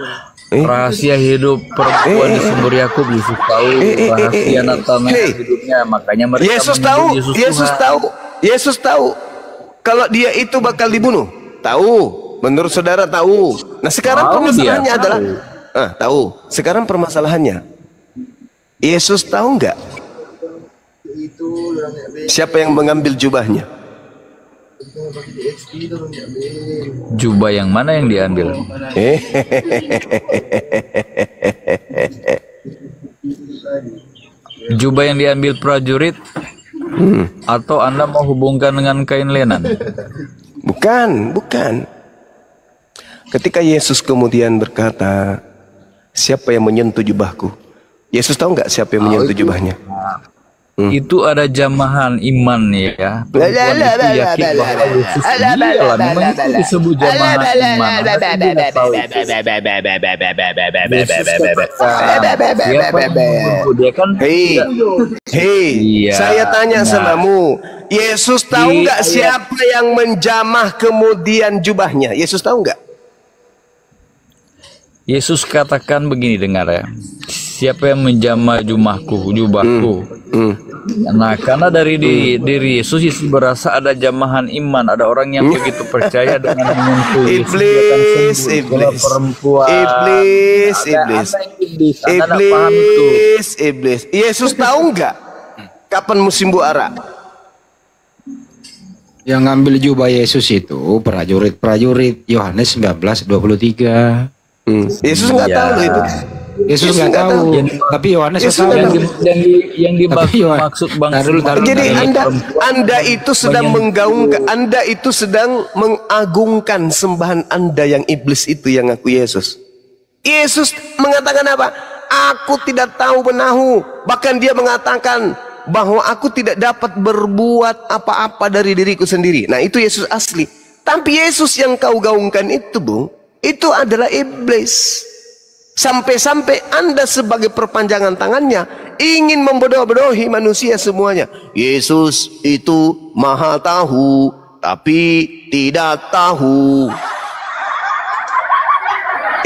Rahasia hidup perempuan di sumber Yakub, Yesus tahu. Rahasia Natanael hidupnya, makanya mereka Yesus tahu. Yesus tahu kalau dia itu bakal dibunuh. Tahu, menurut saudara tahu. Nah sekarang permasalahannya adalah tahu. Sekarang permasalahannya, Yesus tahu nggak siapa yang mengambil jubahnya? Jubah yang mana yang diambil? Jubah yang diambil prajurit? Atau Anda mau hubungkan dengan kain lenan? Bukan. Ketika Yesus kemudian berkata, siapa yang menyentuh jubahku? Yesus tahu nggak siapa yang menyentuh jubahnya? Itu ada jamahan iman ya. Perempuan itu yakin bahwa Yesus dialah. Memang itu disebut jamahan iman. Dia kan saya tanya samamu, Yesus tahu nggak siapa yang menjamah kemudian jubahnya? Yesus tahu nggak? Yesus katakan begini, dengar ya. Siapa yang menjamah jubahku. Nah, karena dari diri Yesus berasa ada jamahan iman, ada orang yang begitu percaya dengan menyentuh Iblis. Yesus tahu nggak kapan musim buara? Yang ngambil jubah Yesus itu prajurit Yohanes 19:23. Yesus nggak tahu loh itu. Yesus nggak tahu. Tapi Yohanes tahu. Yang dimaksud Jadi Anda itu sedang menggaungkan, Anda itu sedang mengagungkan sembahan Anda yang iblis itu yang ngaku Yesus. Yesus mengatakan apa? Aku tidak tahu menahu. Bahkan dia mengatakan bahwa aku tidak dapat berbuat apa-apa dari diriku sendiri. Nah itu Yesus asli. Tapi Yesus yang kau gaungkan itu, Bung, itu adalah iblis. Sampai-sampai Anda sebagai perpanjangan tangannya ingin membodoh-bodohi manusia semuanya. Yesus itu maha tahu, tapi tidak tahu.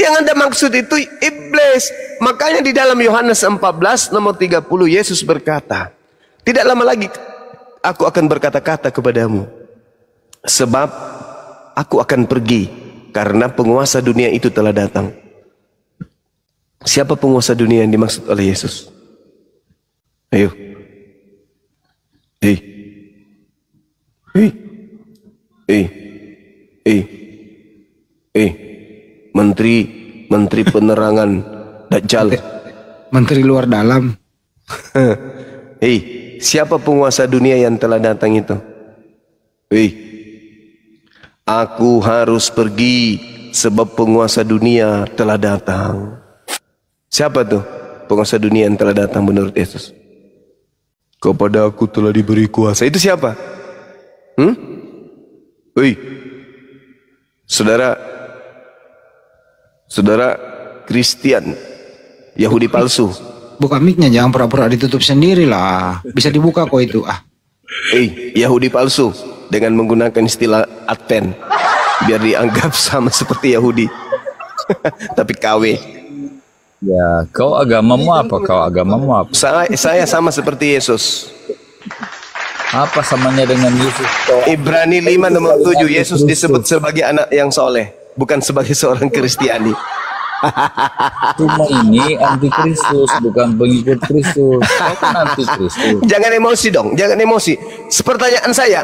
Yang Anda maksud itu iblis. Makanya di dalam Yohanes 14 nomor 30 Yesus berkata, tidak lama lagi aku akan berkata-kata kepadamu, sebab aku akan pergi karena penguasa dunia itu telah datang. Siapa penguasa dunia yang dimaksud oleh Yesus? Ayo. Eh, eh, eh, eh, Menteri Penerangan Dajjal. Menteri Luar Dalam. Hei, siapa penguasa dunia yang telah datang itu? Hei, aku harus pergi sebab penguasa dunia telah datang. Siapa tuh penguasa dunia yang telah datang menurut Yesus? Kepada aku telah diberi kuasa. Itu siapa? Hei, saudara Kristen, Yahudi palsu. Buka mic-nya, jangan pura-pura ditutup sendiri lah. Bisa dibuka kok itu. Yahudi palsu dengan menggunakan istilah Advent biar dianggap sama seperti Yahudi. Tapi KW. Ya, kau agamamu apa? Saya sama seperti Yesus. Apa samanya dengan Yesus? Ibrani 5 nomor 7, Yesus disebut sebagai anak yang soleh, bukan sebagai seorang Kristiani. Cuma ini anti Kristus, bukan pengikut Kristus. Kau kan anti Kristus. Jangan emosi dong, jangan emosi. Pertanyaan saya,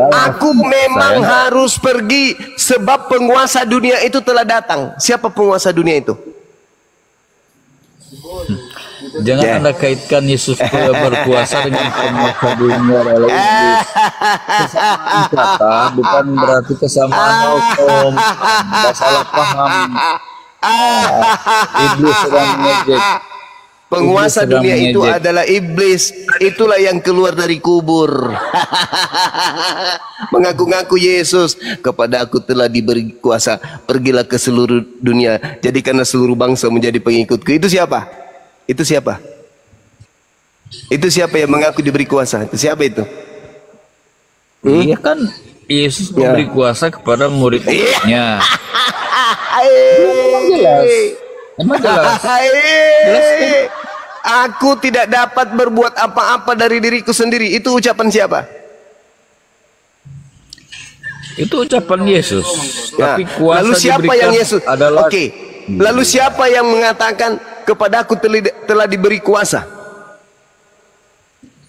aku memang harus pergi sebab penguasa dunia itu telah datang. Siapa penguasa dunia itu? Jangan Anda kaitkan Yesus berkuasa dengan penguasa dunia lalu kesamaan kata bukan berarti kesamaan hukum. Tidak salah paham. Iblis sedang mengejek. Penguasa dunia itu adalah iblis. Itulah yang keluar dari kubur. Mengaku-ngaku Yesus, kepada aku telah diberi kuasa, pergilah ke seluruh dunia, jadikanlah seluruh bangsa menjadi pengikutku. Itu siapa? Itu siapa? Itu siapa yang mengaku diberi kuasa? Itu siapa itu? Iya kan Yesus memberi kuasa kepada murid-muridnya. Emang jelas. Aku tidak dapat berbuat apa-apa dari diriku sendiri. Itu ucapan siapa? Itu ucapan Yesus. Tapi kuasa lalu siapa yang Yesus? Adalah Lalu siapa yang mengatakan kepada aku telah diberi kuasa?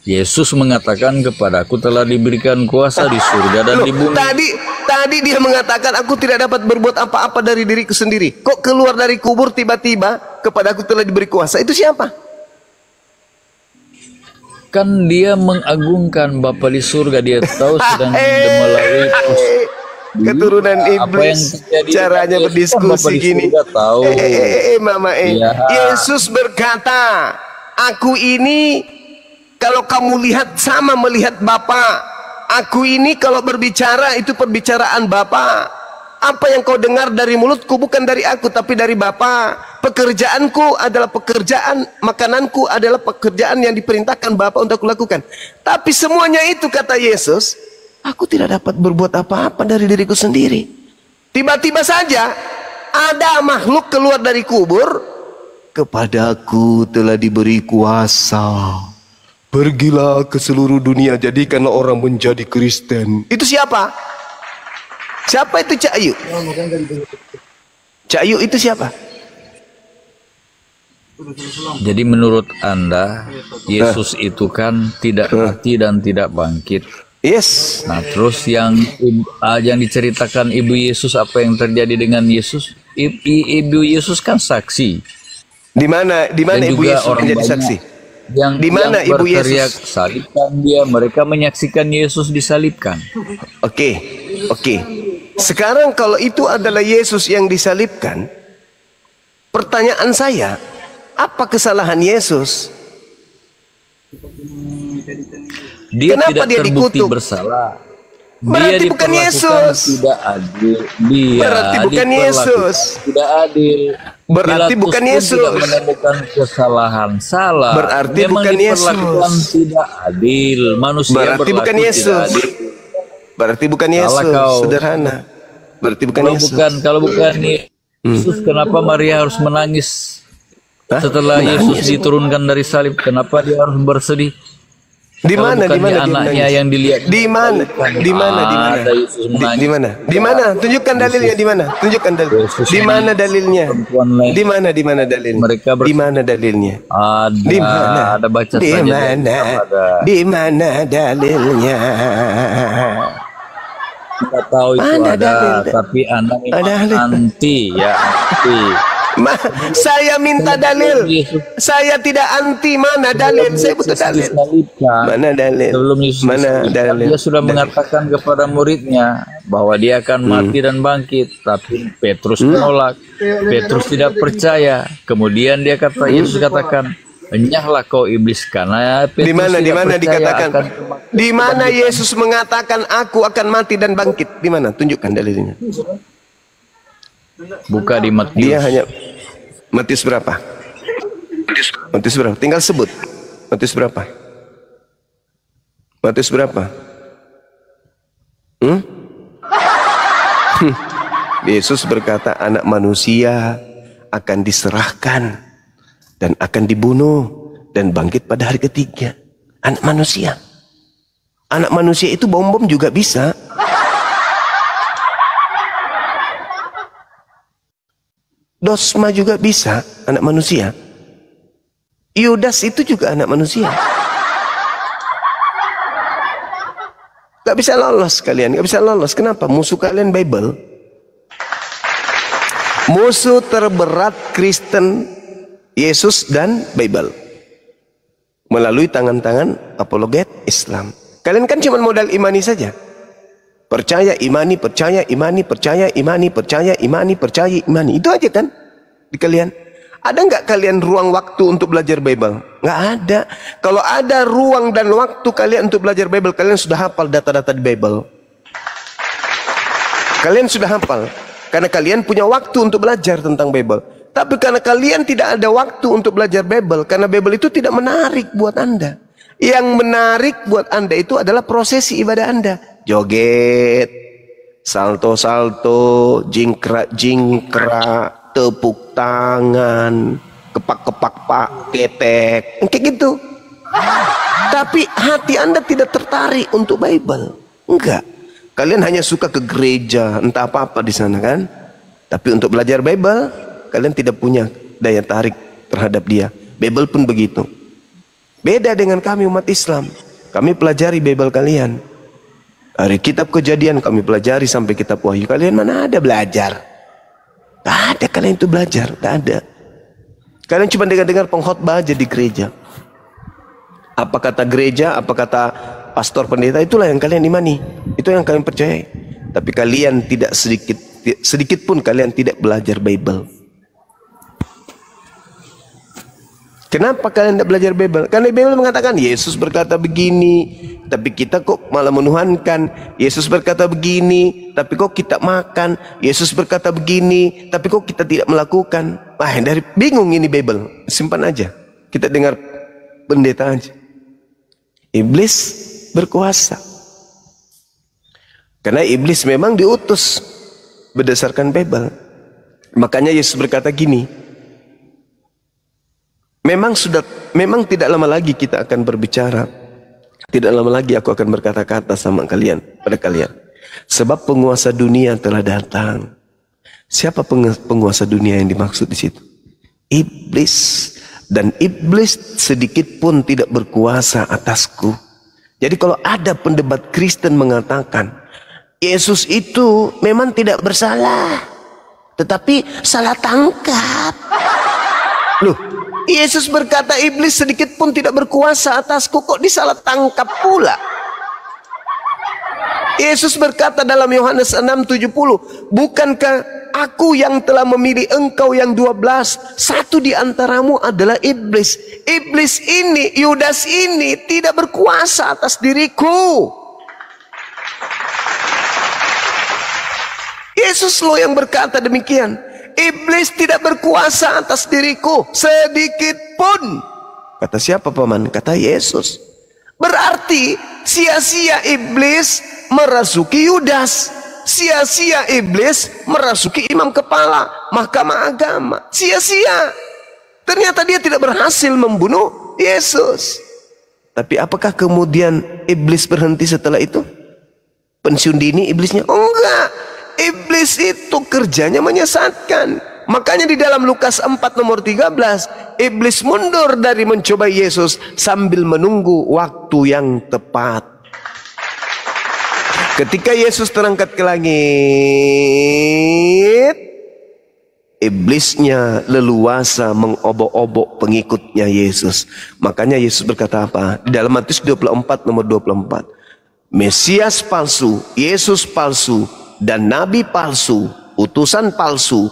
Yesus mengatakan kepada aku telah diberikan kuasa di surga dan di bumi. Tadi dia mengatakan aku tidak dapat berbuat apa-apa dari diriku sendiri. Kok keluar dari kubur tiba-tiba kepada aku telah diberi kuasa? Itu siapa? Kan dia mengagungkan Bapa di surga. Dia tahu sedang melalui keturunan iblis. Caranya berdiskusi gini. Yesus berkata, aku ini kalau kamu lihat sama melihat Bapa. Aku ini kalau berbicara itu perbicaraan Bapa. Apa yang kau dengar dari mulutku bukan dari aku tapi dari Bapa. Pekerjaanku adalah pekerjaan, makananku adalah pekerjaan yang diperintahkan Bapa untuk kulakukan. Tapi semuanya itu, kata Yesus, aku tidak dapat berbuat apa-apa dari diriku sendiri. Tiba-tiba saja ada makhluk keluar dari kubur. Kepadaku telah diberi kuasa. Pergilah ke seluruh dunia, jadikanlah orang menjadi Kristen. Itu siapa? Siapa itu Cak Ayu? Cak Ayu itu siapa? Jadi menurut Anda, Yesus itu kan tidak mati dan tidak bangkit. Yes. Nah, terus yang diceritakan Ibu Yesus, apa yang terjadi dengan Yesus? Ibu Yesus kan saksi. Di mana Ibu Yesus menjadi saksi? Di mana Ibu Yesus? Salibkan dia, mereka menyaksikan Yesus disalibkan. Oke. Sekarang kalau itu adalah Yesus yang disalibkan, pertanyaan saya, apa kesalahan Yesus? Kenapa dia terbukti bersalah? Berarti bukan Yesus. Tidak adil. Berarti bukan Yesus. Tidak adil. Berarti bukan Yesus. Tidak menemukan kesalahan, salah. Berarti memang bukan Yesus. Tidak adil. Manusia berarti bukan Yesus. Berarti bukan Yesus. Sederhana. Berarti bukan Yesus. Kalau bukan Yesus, kenapa Maria harus menangis? Setelah Yesus diturunkan dari salib, kenapa dia harus bersedih? Di mana anaknya yang dilihat? Di mana? Tunjukkan dalilnya di mana? Tunjukkan dalil. Di mana dalilnya? Di mana dalilnya? Di mana dalilnya? Ada baca saja. Di mana dalilnya? Kita tahu itu Mana ada, dalil? tapi Anda memang Ada dalil. anti ya, anti. Saya minta dalil. Saya tidak anti. Mana dalil? Saya butuh dalil. Mana dalil? Sebelum Yesus Mana disalibkan, dalil? dia sudah mengatakan kepada muridnya bahwa dia akan mati dan bangkit, tapi Petrus menolak. Petrus tidak percaya. Kemudian dia kata, Yesus katakan, enyahlah kau iblis, karena Petrus Di mana tidak percaya dikatakan? akan Di mana Yesus mengatakan aku akan mati dan bangkit? Di mana? Tunjukkan dalilnya. buka di Matius. Dia hanya Matius berapa? Matius berapa? Tinggal sebut. Matius berapa? Matius berapa? Yesus berkata anak manusia akan diserahkan dan akan dibunuh dan bangkit pada hari ketiga. Anak manusia. Anak manusia itu bom-bom juga bisa. Dosma juga bisa, anak manusia. Yudas itu juga anak manusia. Gak bisa lolos kalian, gak bisa lolos. Kenapa? Musuh kalian Bible. Musuh terberat Kristen, Yesus dan Bible. Melalui tangan-tangan apologet Islam. Kalian kan cuma modal imani saja. Percaya, imani, percaya, imani, percaya, imani, percaya, imani, percaya, imani. Itu aja kan di kalian. Ada nggak kalian ruang waktu untuk belajar Bible? Nggak ada. Kalau ada ruang dan waktu kalian untuk belajar Bible, kalian sudah hafal data-data di Bible. Kalian sudah hafal. Karena kalian punya waktu untuk belajar tentang Bible. Tapi karena kalian tidak ada waktu untuk belajar Bible, karena Bible itu tidak menarik buat Anda. Yang menarik buat Anda itu adalah prosesi ibadah Anda. Joget, salto-salto, jingkrak-jingkrak, tepuk tangan, kepak-kepak pak, ketek, kayak gitu. Tapi hati Anda tidak tertarik untuk Bible. Enggak. Kalian hanya suka ke gereja, entah apa-apa di sana kan. Tapi untuk belajar Bible, kalian tidak punya daya tarik terhadap dia. Bible pun begitu. Beda dengan kami umat Islam. Kami pelajari Bible kalian. Dari kitab Kejadian kami pelajari sampai kitab Wahyu. Kalian mana ada belajar? Gak ada kalian itu belajar. Gak ada. Kalian cuma dengar-dengar pengkhotbah aja di gereja. Apa kata gereja, apa kata pastor pendeta, itulah yang kalian imani. Itu yang kalian percayai. Tapi kalian tidak sedikit pun kalian tidak belajar Bible. Kenapa kalian tidak belajar Bible? Karena Bible mengatakan Yesus berkata begini, tapi kita kok malah menuhankan. Yesus berkata begini, tapi kok kita makan. Yesus berkata begini, tapi kok kita tidak melakukan. Wah, dari bingung ini Bible. Simpan aja. Kita dengar pendeta aja. Iblis berkuasa. Karena iblis memang diutus berdasarkan Bible. Makanya Yesus berkata gini. Memang tidak lama lagi kita akan berbicara. Tidak lama lagi aku akan berkata-kata sama kalian, pada kalian. Sebab penguasa dunia telah datang. Siapa penguasa dunia yang dimaksud di situ? Iblis. Dan iblis sedikit pun tidak berkuasa atasku. Jadi kalau ada pendebat Kristen mengatakan Yesus itu memang tidak bersalah, tetapi salah tangkap. Loh, Yesus berkata iblis sedikit pun tidak berkuasa atasku, kok disalah tangkap pula? Yesus berkata dalam Yohanes 6:70, bukankah aku yang telah memilih engkau yang 12? Satu di antaramu adalah iblis. Iblis ini, Yudas ini tidak berkuasa atas diriku. Yesus loh yang berkata demikian. Iblis tidak berkuasa atas diriku sedikit pun. Kata siapa paman? Kata Yesus. Berarti sia-sia iblis merasuki Yudas. Sia-sia iblis merasuki imam kepala mahkamah agama. Sia-sia. Ternyata dia tidak berhasil membunuh Yesus. Tapi apakah kemudian iblis berhenti setelah itu? Pensiun dini iblisnya? Oh, enggak. Iblis itu kerjanya menyesatkan. Makanya di dalam Lukas 4 nomor 13, iblis mundur dari mencoba Yesus sambil menunggu waktu yang tepat. Ketika Yesus terangkat ke langit, iblisnya leluasa mengobok-obok pengikutnya Yesus. Makanya Yesus berkata apa? Di dalam Matius 24 nomor 24. Mesias palsu, Yesus palsu, dan nabi palsu, utusan palsu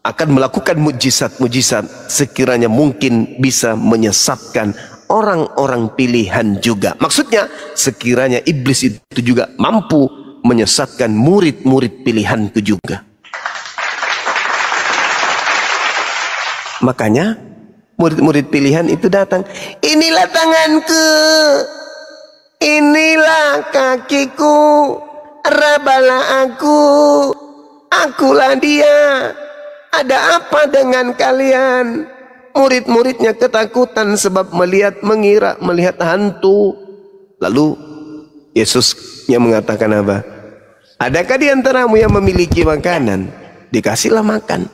akan melakukan mujizat-mujizat sekiranya mungkin bisa menyesatkan orang-orang pilihan juga. Maksudnya sekiranya iblis itu juga mampu menyesatkan murid-murid pilihanku juga. Makanya murid-murid pilihan itu datang. Inilah tanganku, inilah kakiku, rabalah akulah dia. Ada apa dengan kalian? Murid-muridnya ketakutan sebab mengira melihat hantu. Lalu Yesusnya mengatakan apa? Adakah di antaramu yang memiliki makanan? Dikasihlah makan.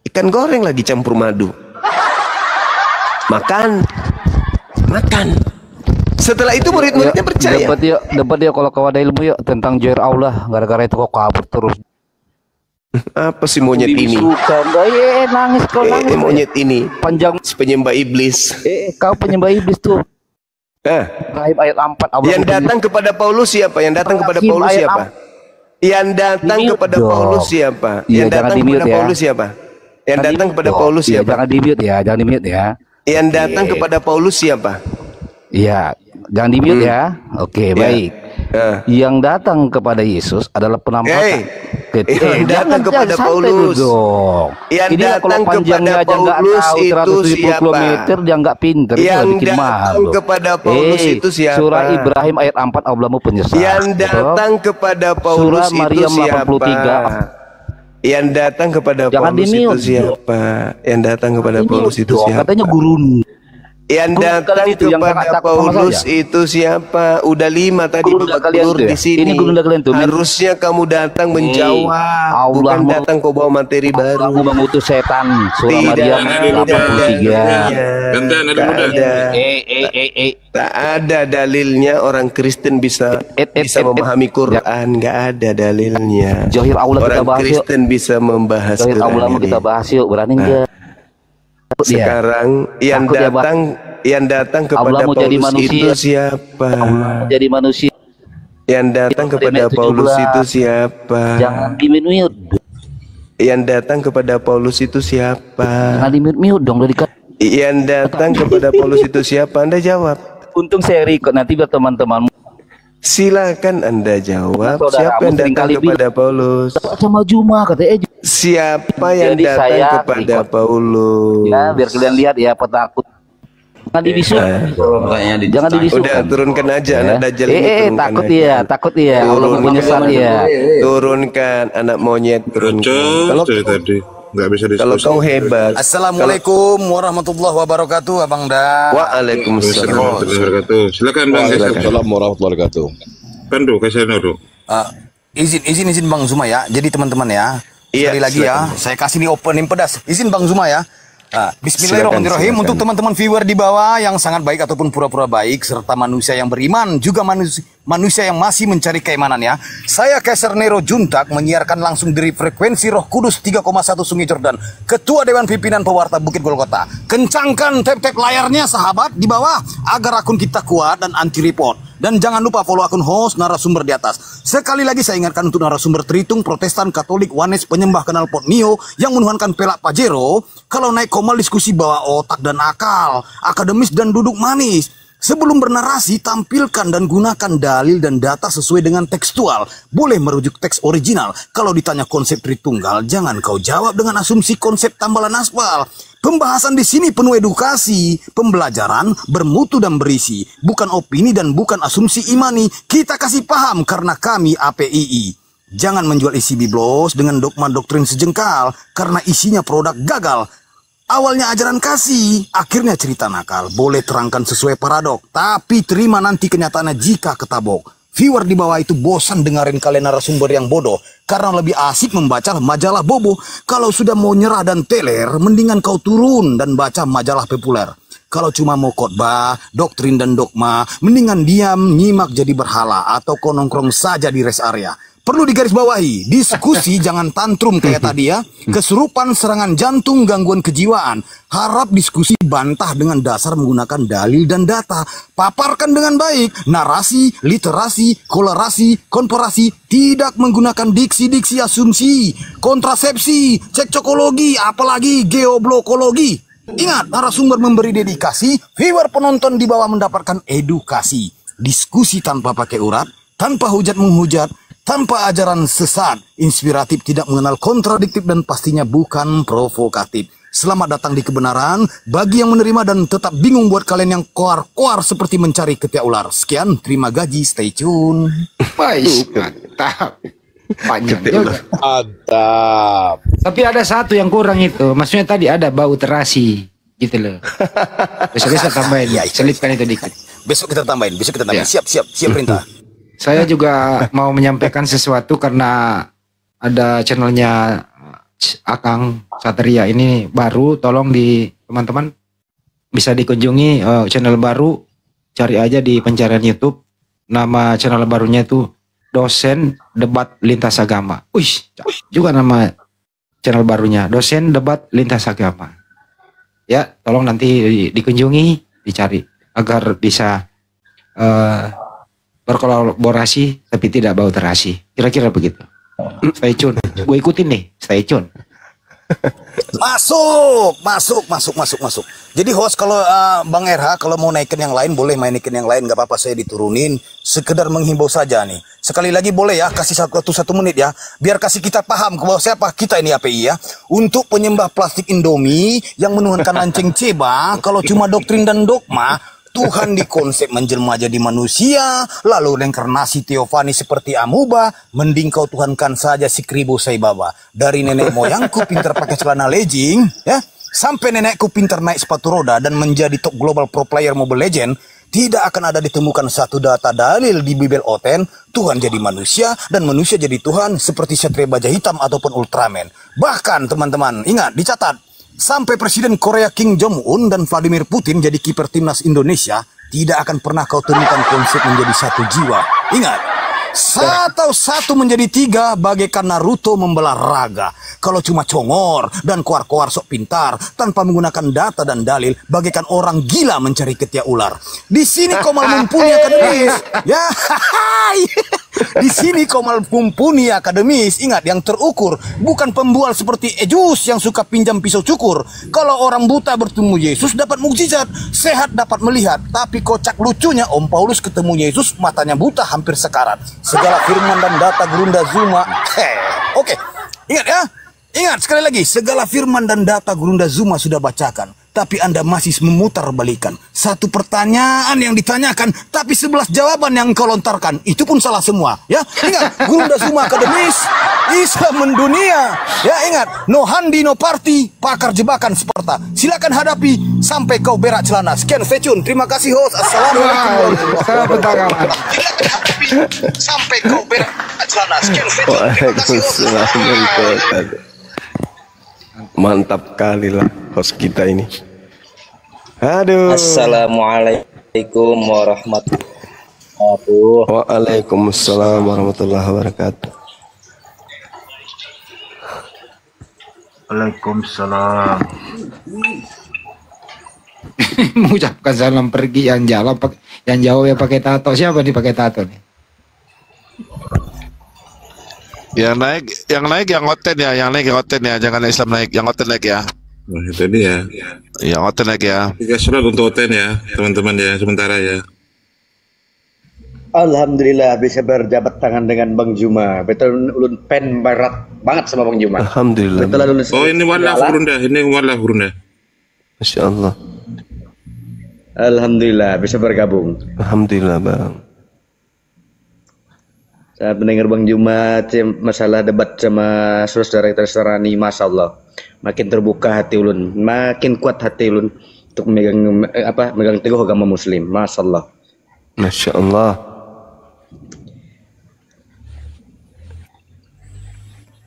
Ikan goreng lagi campur madu. Makan. Setelah itu murid-muridnya percaya. Dapat yuk kalau kau ada ilmu yuk tentang Joir Allah. Gara-gara itu kok kabur terus. Apa sih monyet ini? Nangis kau nangis. Monyet ini. Panjang. Penyembah iblis. Kau penyembah iblis tuh. Ibrahim ayat 4. Yang datang kepada Paulus siapa? Yang datang kepada Paulus siapa? Yang datang kepada Paulus siapa? Yang datang kepada Paulus siapa? Yang datang kepada Paulus siapa? Jangan di-mute ya, jangan di-mute ya. Yang datang kepada Paulus siapa? Iya, jangan di-mute ya. Oke, baik. Yang datang kepada Yesus adalah penampakan. Yang datang kepada Paulus. Yang datang kepada Paulus itu siapa? Dia nggak pinter. Yang datang kepada Paulus itu siapa? Surah Ibrahim ayat 4 Allahmu penyesal. Yang datang kepada Paulus itu siapa? Yang datang kepada Paulus itu siapa? Yang datang kepada Paulus itu siapa? Katanya guru. Yang datang kepada Paulus itu siapa? Udah 5 tadi babak di sini. Ini guru kalian tuh. Harusnya kamu datang menjawab, bukan datang kau bawa materi baru. Allah mengutus setan. Surah Maryam 83. Tak ada dalilnya orang Kristen bisa memahami Quran, nggak ada dalilnya. Johir Allah kita bahas. Orang Kristen bisa membahas Johir Allah kita bahas yuk, berani enggak? Sekarang yang datang kepada Paulus itu siapa? Jadi manusia. Yang datang kepada Paulus itu siapa? Jangan di-mute. Yang datang kepada Paulus itu siapa? Jangan di-mute dong dari. Yang datang kepada Paulus itu siapa? Anda jawab. Untung saya record nanti biar teman-teman. Silakan Anda jawab. Siapa yang datang kepada Paulus? Sama Juma katanya. Siapa yang datang kepada Paulus? Ya, biar kalian lihat ya petakut. Jangan dibisu. Jangan dibisu. Udah turunkan aja anak dajjal ini. Takut ya, takut ya. Allah menyesal ya. Turunkan anak monyet, turunkan. Kalau tadi nggak bisa diskusi. Kalau kau hebat. Assalamualaikum warahmatullahi wabarakatuh, Abang Dan. Waalaikumsalam warahmatullahi wabarakatuh. Silakan Bang. Waalaikumsalam warahmatullahi wabarakatuh. Pandu, kasih dulu. Izin Bang Zuma ya. Jadi teman-teman ya. Sekali lagi ya, saya kasih nih opening pedas. Izin Bang Zuma ya. Bismillahirrahmanirrahim. Untuk teman-teman viewer di bawah yang sangat baik ataupun pura-pura baik, serta manusia yang beriman, juga manusia yang masih mencari keimanan ya. Saya Kaiser Nero Juntak menyiarkan langsung dari frekuensi Roh Kudus 3,1 Sungai Jordan, Ketua Dewan Pimpinan Pewarta Bukit Golgota. Kencangkan tap-tap layarnya sahabat di bawah agar akun kita kuat dan anti report. Dan jangan lupa follow akun host narasumber di atas. Sekali lagi saya ingatkan untuk narasumber Tritung, Protestan, Katolik, Wanes, penyembah knalpot Mio yang menuhankan pelak Pajero. Kalau naik komal diskusi bawa otak dan akal, akademis dan duduk manis. Sebelum bernarasi, tampilkan dan gunakan dalil dan data sesuai dengan tekstual. Boleh merujuk teks original. Kalau ditanya konsep Tritunggal, jangan kau jawab dengan asumsi konsep tambalan aspal. Pembahasan di sini penuh edukasi, pembelajaran, bermutu dan berisi. Bukan opini dan bukan asumsi imani. Kita kasih paham karena kami APII. Jangan menjual isi biblos dengan dogma doktrin sejengkal karena isinya produk gagal. Awalnya ajaran kasih, akhirnya cerita nakal. Boleh terangkan sesuai paradok, tapi terima nanti kenyataannya jika ketabok. Viewer di bawah itu bosan dengerin kalian narasumber yang bodoh, karena lebih asik membaca majalah bobo. Kalau sudah mau nyerah dan teler, mendingan kau turun dan baca majalah populer. Kalau cuma mau khotbah, doktrin dan dogma, mendingan diam, nyimak jadi berhala, atau kau nongkrong saja di rest area. Perlu digarisbawahi, diskusi jangan tantrum kayak tadi ya. Kesurupan, serangan jantung, gangguan kejiwaan. Harap diskusi bantah dengan dasar menggunakan dalil dan data. Paparkan dengan baik, narasi, literasi, kolerasi, komparasi, tidak menggunakan diksi-diksi asumsi, kontrasepsi, cekcokologi, apalagi geoblokologi. Ingat, narasumber memberi dedikasi, viewer penonton di bawah mendapatkan edukasi. Diskusi tanpa pakai urat, tanpa hujat menghujat, tanpa ajaran sesat, inspiratif, tidak mengenal kontradiktif, dan pastinya bukan provokatif. Selamat datang di kebenaran bagi yang menerima dan tetap bingung buat kalian yang koar-koar seperti mencari ketiak ular. Sekian, terima gaji, stay tune. Baik, mantap. Panjang Ketiak juga. Mantap. Tapi ada satu yang kurang itu. Maksudnya tadi ada bau terasi. Gitu loh. Besok-besok tambahin. Ya, Selipkan itu dikit. Besok kita tambahin, besok kita tambahin. Ya. Siap perintah. Saya juga mau menyampaikan sesuatu karena ada channelnya Akang Satria ini baru. Tolong di teman-teman bisa dikunjungi channel baru. Cari aja di pencarian YouTube. Nama channel barunya itu Dosen Debat Lintas Agama. Juga nama channel barunya Dosen Debat Lintas Agama. Ya, tolong nanti dikunjungi, dicari agar bisa berkolaborasi tapi tidak bau terasi. Kira-kira begitu. Stay tune. Gue ikutin nih, stay tune. Masuk. Jadi host kalau Bang RH kalau mau naikin yang lain boleh naikin yang lain, nggak apa-apa, saya diturunin. Sekedar menghimbau saja nih. Sekali lagi boleh ya, kasih satu menit ya, biar kasih kita paham ke bawah siapa kita ini API ya. Untuk penyembah plastik Indomie yang menuhankan lanceng ceba, kalau cuma doktrin dan dogma, Tuhan dikonsep menjelma jadi manusia, lalu reinkarnasi teofani seperti amuba, mending kau tuhankan saja si Kribo Saibaba. Dari nenek moyangku pintar pakai celana legging, ya, sampai nenekku pintar naik sepatu roda dan menjadi top global pro player Mobile Legend, tidak akan ada ditemukan satu data dalil di Bible Oten, Tuhan jadi manusia dan manusia jadi Tuhan seperti Satria Baja Hitam ataupun Ultraman. Bahkan teman-teman, ingat, dicatat, sampai Presiden Korea Kim Jong-un dan Vladimir Putin jadi kiper timnas Indonesia, tidak akan pernah kau temukan konsep menjadi satu jiwa. Ingat, satu menjadi tiga bagaikan Naruto membelah raga. Kalau cuma congor dan koar-koar sok pintar tanpa menggunakan data dan dalil, bagaikan orang gila mencari ketiak ular. Di sini kau mal mumpuni akademis. Ya, di sini kau mal mumpuni akademis. Ingat, yang terukur bukan pembual seperti Ejus yang suka pinjam pisau cukur. Kalau orang buta bertemu Yesus dapat mukjizat, sehat dapat melihat. Tapi kocak lucunya Om Paulus ketemu Yesus matanya buta hampir sekarat. Segala firman dan data Gurunda Zuma. Oke. Ingat ya. Ingat sekali lagi, segala firman dan data Gurunda Zuma sudah bacakan, tapi Anda masih memutar balikan. Satu pertanyaan yang ditanyakan, tapi 11 jawaban yang kau lontarkan, itu pun salah semua. Ya, ingat, Gurunda Zuma akademis, Islam mendunia. Ya, ingat, no handi no party, pakar jebakan Sparta. Silakan hadapi sampai kau berak celana. Sekian, stay tune. Terima kasih host. Assalamualaikum warahmatullahi wabarakatuh. Sampai kau berak celana. Sekian, stay tune. Terima kasih host. Waalaikumsalam. Mantap kali lah host kita ini. Aduh. Assalamualaikum warahmatullahi wabarakatuh. Waalaikumsalam warahmatullahi wabarakatuh. Waalaikumsalam. Mengucapkan salam pergi yang jauh ya pakai tato. Siapa nih pakai tato nih? Yang naik yang oten ya, jangan Islam naik, yang oten naik ya. Nah, itu dia. Yang oten naik ya. 3 surat untuk oten ya, teman-teman ya, sementara ya. Alhamdulillah bisa berjabat tangan dengan Bang Juma. Betul ulun pen berat banget sama Bang Juma. Alhamdulillah. Betul ulun. Oh, ini wallah Gurunda. Masya Allah. Alhamdulillah bisa bergabung. Alhamdulillah Bang. Saya mendengar Bang Juma masalah debat sama saudara Terserani, Masya Allah. Makin terbuka hati ulun, makin kuat hati ulun untuk megang teguh agama Muslim. Masya Allah. Masya Allah.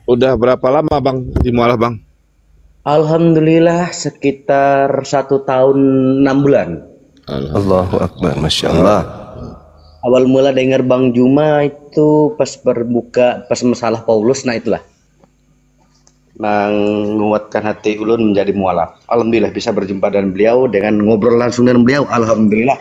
Udah berapa lama Bang di Mualah Bang? Alhamdulillah sekitar 1 tahun 6 bulan. Allahu Akbar, Masya Allah. Awal mula dengar Bang Juma itu pas berbuka, pas masalah Paulus, nah itulah menguatkan hati ulun menjadi mualaf. Alhamdulillah bisa berjumpa dengan beliau, dengan ngobrol langsung dengan beliau. Alhamdulillah